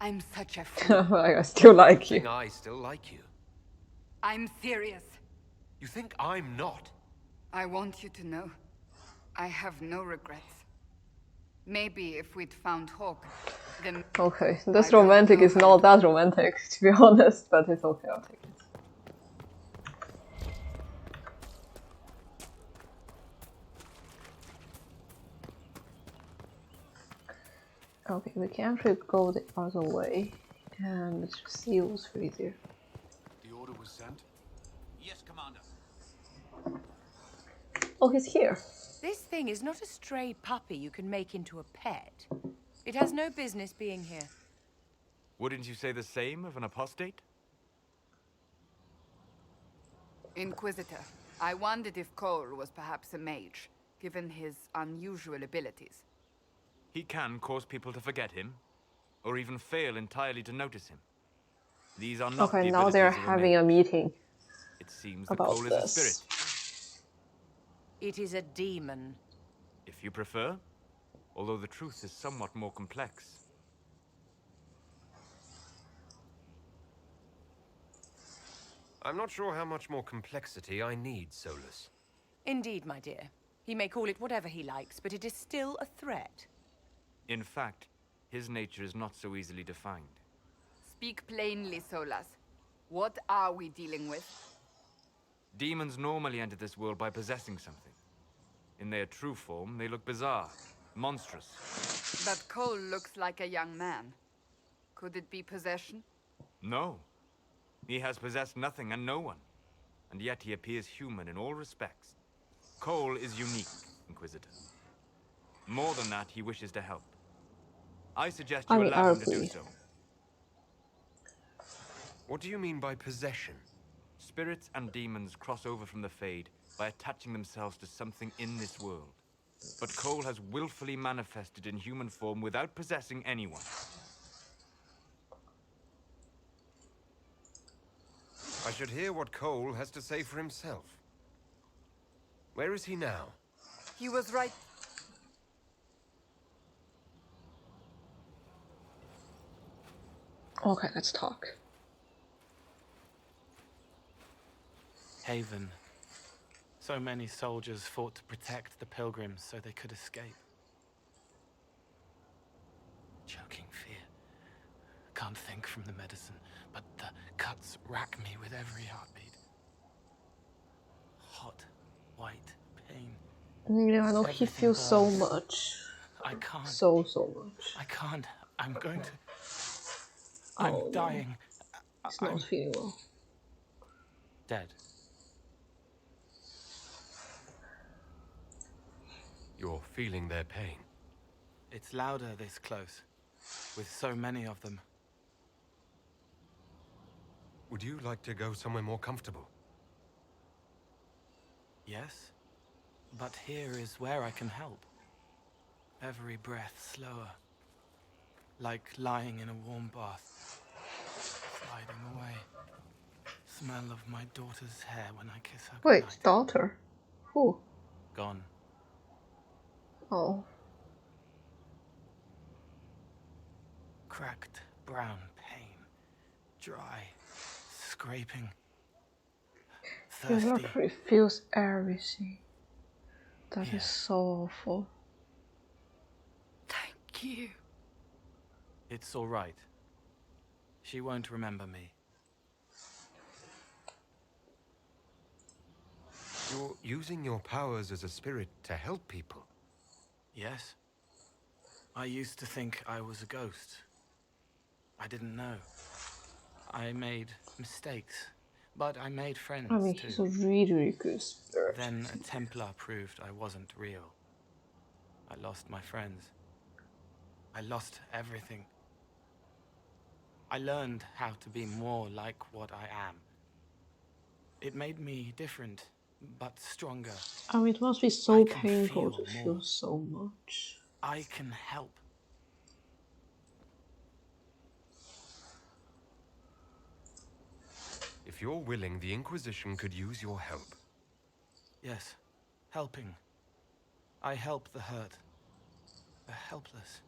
I'm such a fool. I still like you. I still like you. I'm serious. You think I'm not? I want you to know, I have no regrets. Maybe if we'd found Hawk, then... Okay, this romantic is not that romantic, to be honest, but it's okay, I'll take it. Okay, we can actually go the other way and see what's really there. The order was sent? Yes, Commander. Oh, he's here. This thing is not a stray puppy you can make into a pet. It has no business being here. Wouldn't you say the same of an apostate? Inquisitor, I wondered if Cole was perhaps a mage, given his unusual abilities. He can cause people to forget him, or even fail entirely to notice him. These are not Okay, the now they're abilities of a having a mage. meeting It seems that about Cole is a this. spirit. It is a demon. If you prefer, although the truth is somewhat more complex. I'm not sure how much more complexity I need, Solus. Indeed, my dear. He may call it whatever he likes, but it is still a threat. In fact, his nature is not so easily defined. Speak plainly, Solas. What are we dealing with? Demons normally enter this world by possessing something. In their true form, they look bizarre, monstrous. But Cole looks like a young man. Could it be possession? No. He has possessed nothing and no one. And yet he appears human in all respects. Cole is unique, Inquisitor. More than that, he wishes to help. I suggest you allow him to do so. What do you mean by possession? Spirits and demons cross over from the Fade by attaching themselves to something in this world. But Cole has willfully manifested in human form without possessing anyone. I should hear what Cole has to say for himself. Where is he now? He was right. Okay, let's talk. Haven. So many soldiers fought to protect the pilgrims so they could escape. Choking fear. Can't think from the medicine, but the cuts rack me with every heartbeat. Hot, white pain. Yeah, I know he feels so much. I can't. So much. I can't. I'm going to... I'm dying. He's not feeling well. Dead. You're feeling their pain. It's louder this close, with so many of them. Would you like to go somewhere more comfortable? Yes, but here is where I can help. Every breath slower, like lying in a warm bath, sliding away. Smell of my daughter's hair when I kiss her goodnight. Wait, daughter? Who? Gone. Oh. Cracked brown pain, dry, scraping, thirsty. Your lottery feels everything. That is so awful. Thank you. It's all right. She won't remember me. You're using your powers as a spirit to help people. Yes. I used to think I was a ghost. I didn't know. I made mistakes, but I made friends I mean, too. he's a really good spirit. Then a Templar proved I wasn't real. I lost my friends. I lost everything. I learned how to be more like what I am. It made me different, but stronger. I mean, it must be so painful to feel so much. I can help. If you're willing, the Inquisition could use your help. Yes, helping. I help the hurt, the helpless.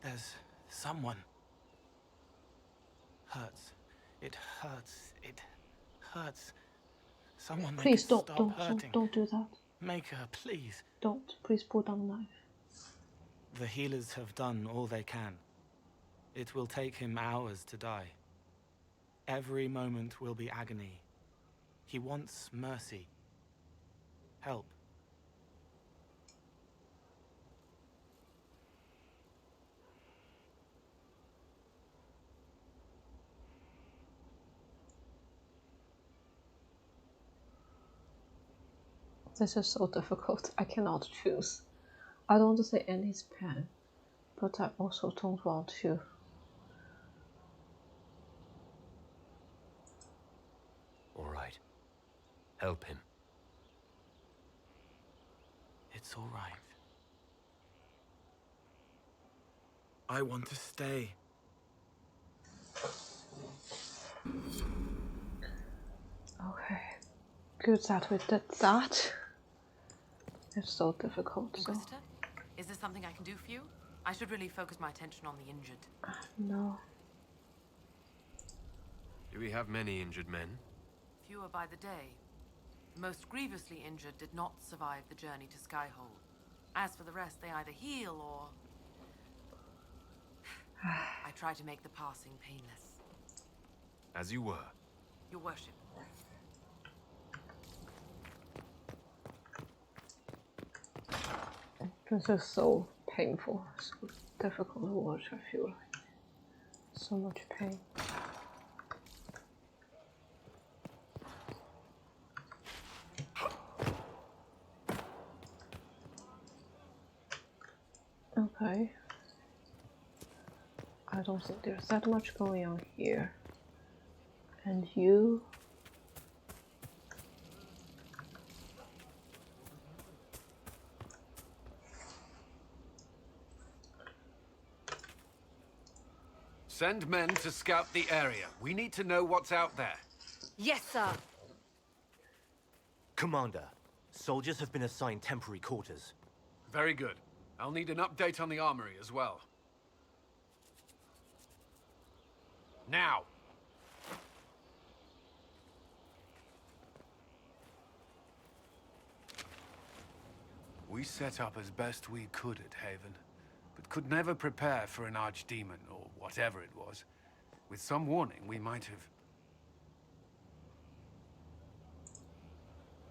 There's someone. Hurts. It hurts. It hurts. Someone Please make it stop hurting. Don't do that. Make her, please. Don't. Please put down the knife. The healers have done all they can. It will take him hours to die. Every moment will be agony. He wants mercy. Help. This is so difficult. I cannot choose. I don't want to say end his pain, but I also don't want to. All right. Help him. It's all right. I want to stay. Okay. Good that we did that. It's so difficult. Inquisitor, is there something I can do for you? I should really focus my attention on the injured. No. Do we have many injured men? Fewer by the day. The most grievously injured did not survive the journey to Skyhold. As for the rest, they either heal or... I try to make the passing painless. As you were. Your worship. This is so painful, so difficult to watch, I feel like. So much pain. Okay. I don't think there's that much going on here. And you... Send men to scout the area. We need to know what's out there. Yes, sir. Commander, soldiers have been assigned temporary quarters. Very good. I'll need an update on the armory as well. Now! We set up as best we could at Haven, but could never prepare for an archdemon, or whatever it was. With some warning, we might have...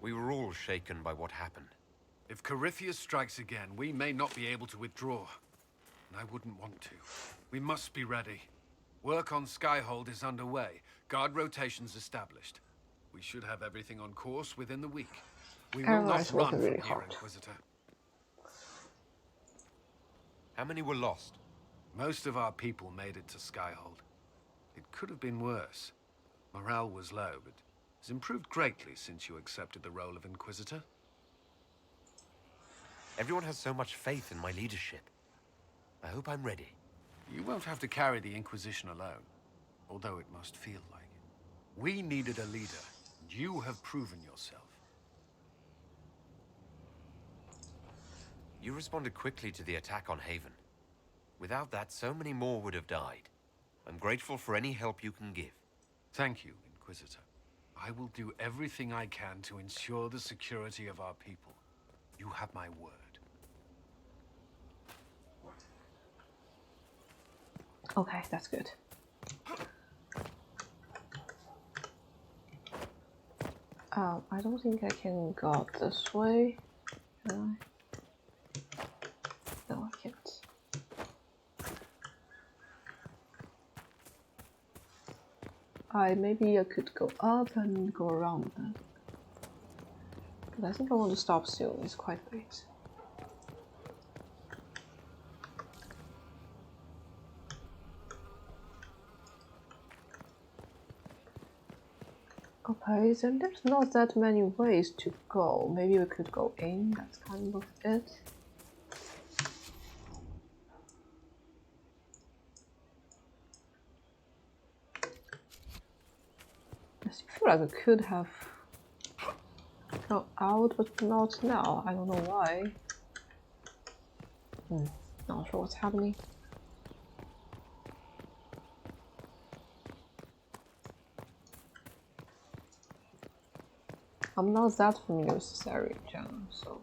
We were all shaken by what happened. If Corypheus strikes again, we may not be able to withdraw. And I wouldn't want to. We must be ready. Work on Skyhold is underway. Guard rotations established. We should have everything on course within the week. We will not run from here, Inquisitor. How many were lost? Most of our people made it to Skyhold. It could have been worse. Morale was low, but has improved greatly since you accepted the role of Inquisitor. Everyone has so much faith in my leadership. I hope I'm ready. You won't have to carry the Inquisition alone, although it must feel like it. We needed a leader, and you have proven yourself. You responded quickly to the attack on Haven. Without that, so many more would have died. I'm grateful for any help you can give. Thank you, Inquisitor. I will do everything I can to ensure the security of our people. You have my word. Okay, that's good. I don't think I can go up this way. Can I? No, I can't. Maybe I could go up and go around then. But I think I want to stop soon. It's quite late. Okay, then there's not that many ways to go. Maybe we could go in, that's kind of it. I still feel like I could have gone out, but not now. I don't know why. Not sure what's happening. I'm not that familiar with this area in general, so...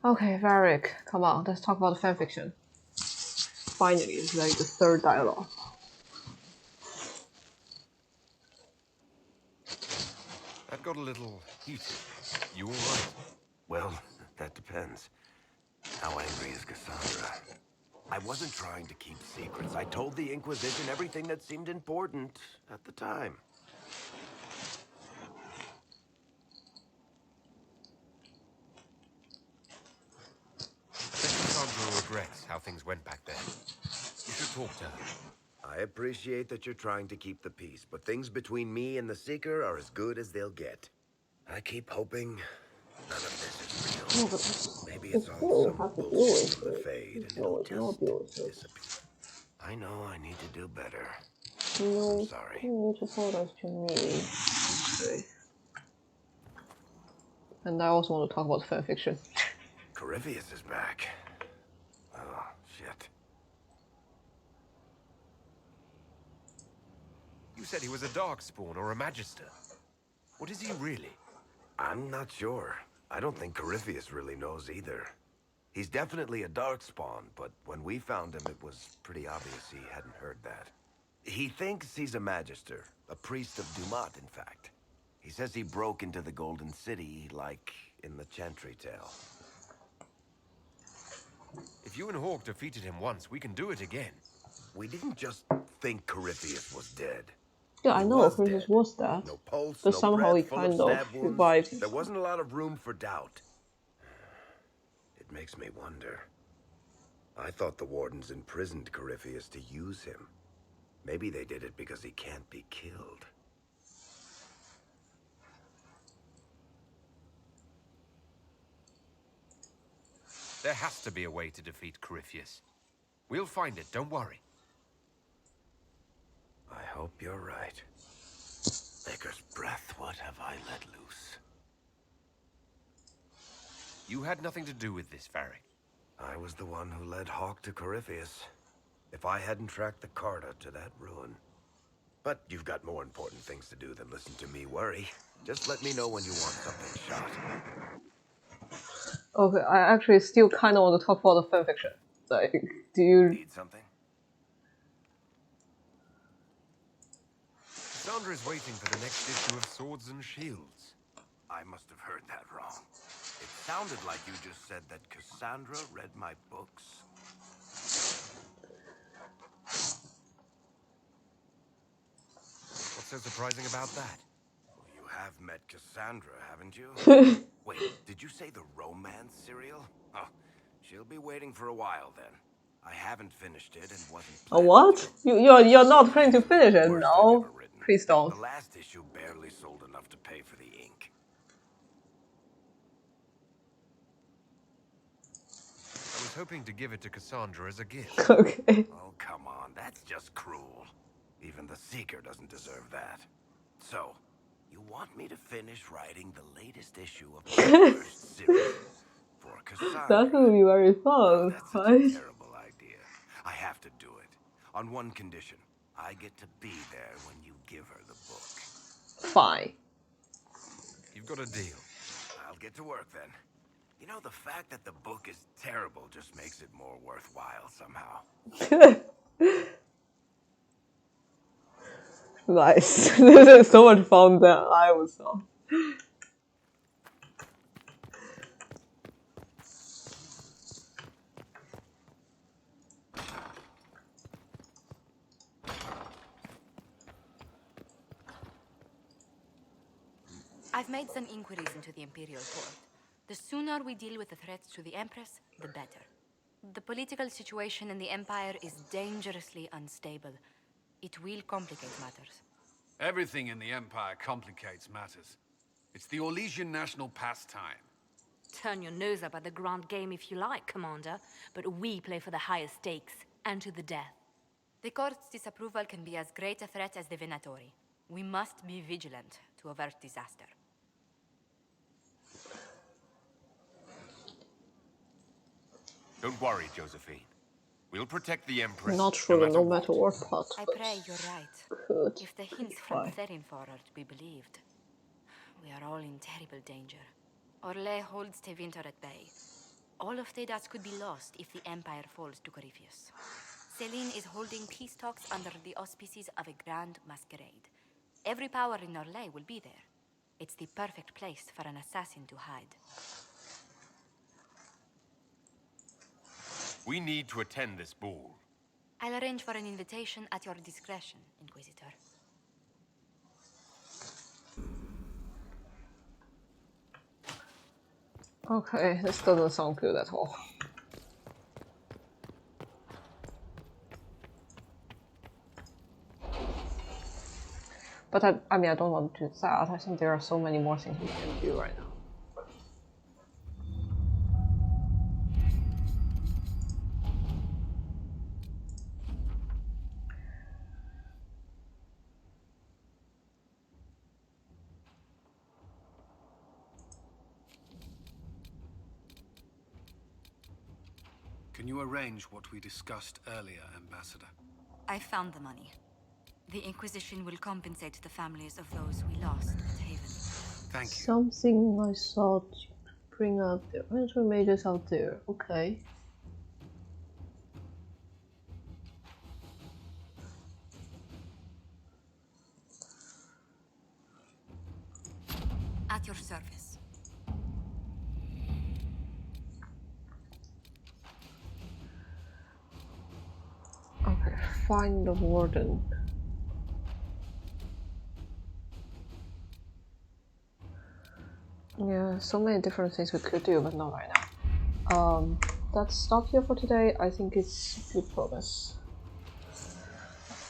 Okay, Varric, come on, let's talk about the fanfiction. Finally, it's like the third dialogue. That got a little heated. You alright? Well, that depends. How angry is Cassandra? I wasn't trying to keep secrets. I told the Inquisition everything that seemed important at the time. I bet Cassandra regrets how things went back there. You should talk to her. I appreciate that you're trying to keep the peace, but things between me and the Seeker are as good as they'll get. I keep hoping none of this is real. Maybe it's all some bullshit from the Fade, and it'll just disappear. I know I need to do better. No, I'm sorry. you need to apologize to me. Okay. And I also want to talk about fanfiction. Corypheus is back. Oh, shit. You said he was a Darkspawn or a Magister. What is he really? I'm not sure. I don't think Corypheus really knows either. He's definitely a Darkspawn, but when we found him, it was pretty obvious he hadn't heard that. He thinks he's a Magister, a priest of Dumat, in fact. He says he broke into the Golden City, like in the Chantry tale. If you and Hawk defeated him once, we can do it again. We didn't just think Corypheus was dead. Yeah, I know Corypheus was dead, no pulse, but no somehow breath, he full kind of of stab wounds. revived him. There wasn't a lot of room for doubt. It makes me wonder. I thought the Wardens imprisoned Corypheus to use him. Maybe they did it because he can't be killed. There has to be a way to defeat Corypheus. We'll find it, don't worry. I hope you're right. Maker's breath, what have I let loose? You had nothing to do with this ferry. I was the one who led Hawk to Corypheus. If I hadn't tracked the Carta to that ruin. But you've got more important things to do than listen to me worry. Just let me know when you want something shot. Okay, I actually still kind of want to talk about the fanfiction. Like, do you need something? Cassandra's waiting for the next issue of Swords and Shields. I must have heard that wrong. It sounded like you just said that Cassandra read my books. What's so surprising about that? Well, you have met Cassandra, haven't you? Wait, did you say the romance serial? Oh, she'll be waiting for a while then. I haven't finished it and wasn't planning what? to. You're not planning to finish it? No, please don't. The last issue barely sold enough to pay for the ink. I was hoping to give it to Cassandra as a gift. Okay. Oh, come on, that's just cruel. Even the Seeker doesn't deserve that. So, you want me to finish writing the latest issue of the first series for Cassandra? That would be very fun, That's such right? a terrible idea. I have to do it. On one condition. I get to be there when you give her the book. Fine. You've got a deal. I'll get to work then. You know, the fact that the book is terrible just makes it more worthwhile somehow. Nice. This is so much fun than I was on. I've made some inquiries into the Imperial Court. The sooner we deal with the threats to the Empress, the better. The political situation in the Empire is dangerously unstable. It will complicate matters. Everything in the Empire complicates matters. It's the Orlesian national pastime. Turn your nose up at the grand game if you like, Commander, but we play for the highest stakes, and to the death. The Court's disapproval can be as great a threat as the Venatori. We must be vigilant to avert disaster. Don't worry, Josephine. We'll protect the Empress. Not sure, no matter what plot. I pray you're right. Could if the hints from Therinfor are to be believed, we are all in terrible danger. Orlais holds Tevinter at bay. All of Thedas could be lost if the Empire falls to Corypheus. Celine is holding peace talks under the auspices of a grand masquerade. Every power in Orlais will be there. It's the perfect place for an assassin to hide. We need to attend this ball. I'll arrange for an invitation at your discretion, Inquisitor. Okay, this doesn't sound good at all. But I mean, I don't want to do that. I think there are so many more things we can do right now. Can you arrange what we discussed earlier, Ambassador? I found the money. The Inquisition will compensate the families of those we lost at Haven. Thank you. Something I thought you'd bring up there. Mentor mages out there. Okay. At your service. Okay, find the warden. Yeah, so many different things we could do, but not right now. Let's stop here for today. I think it's good progress.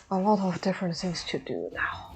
A lot of different things to do now.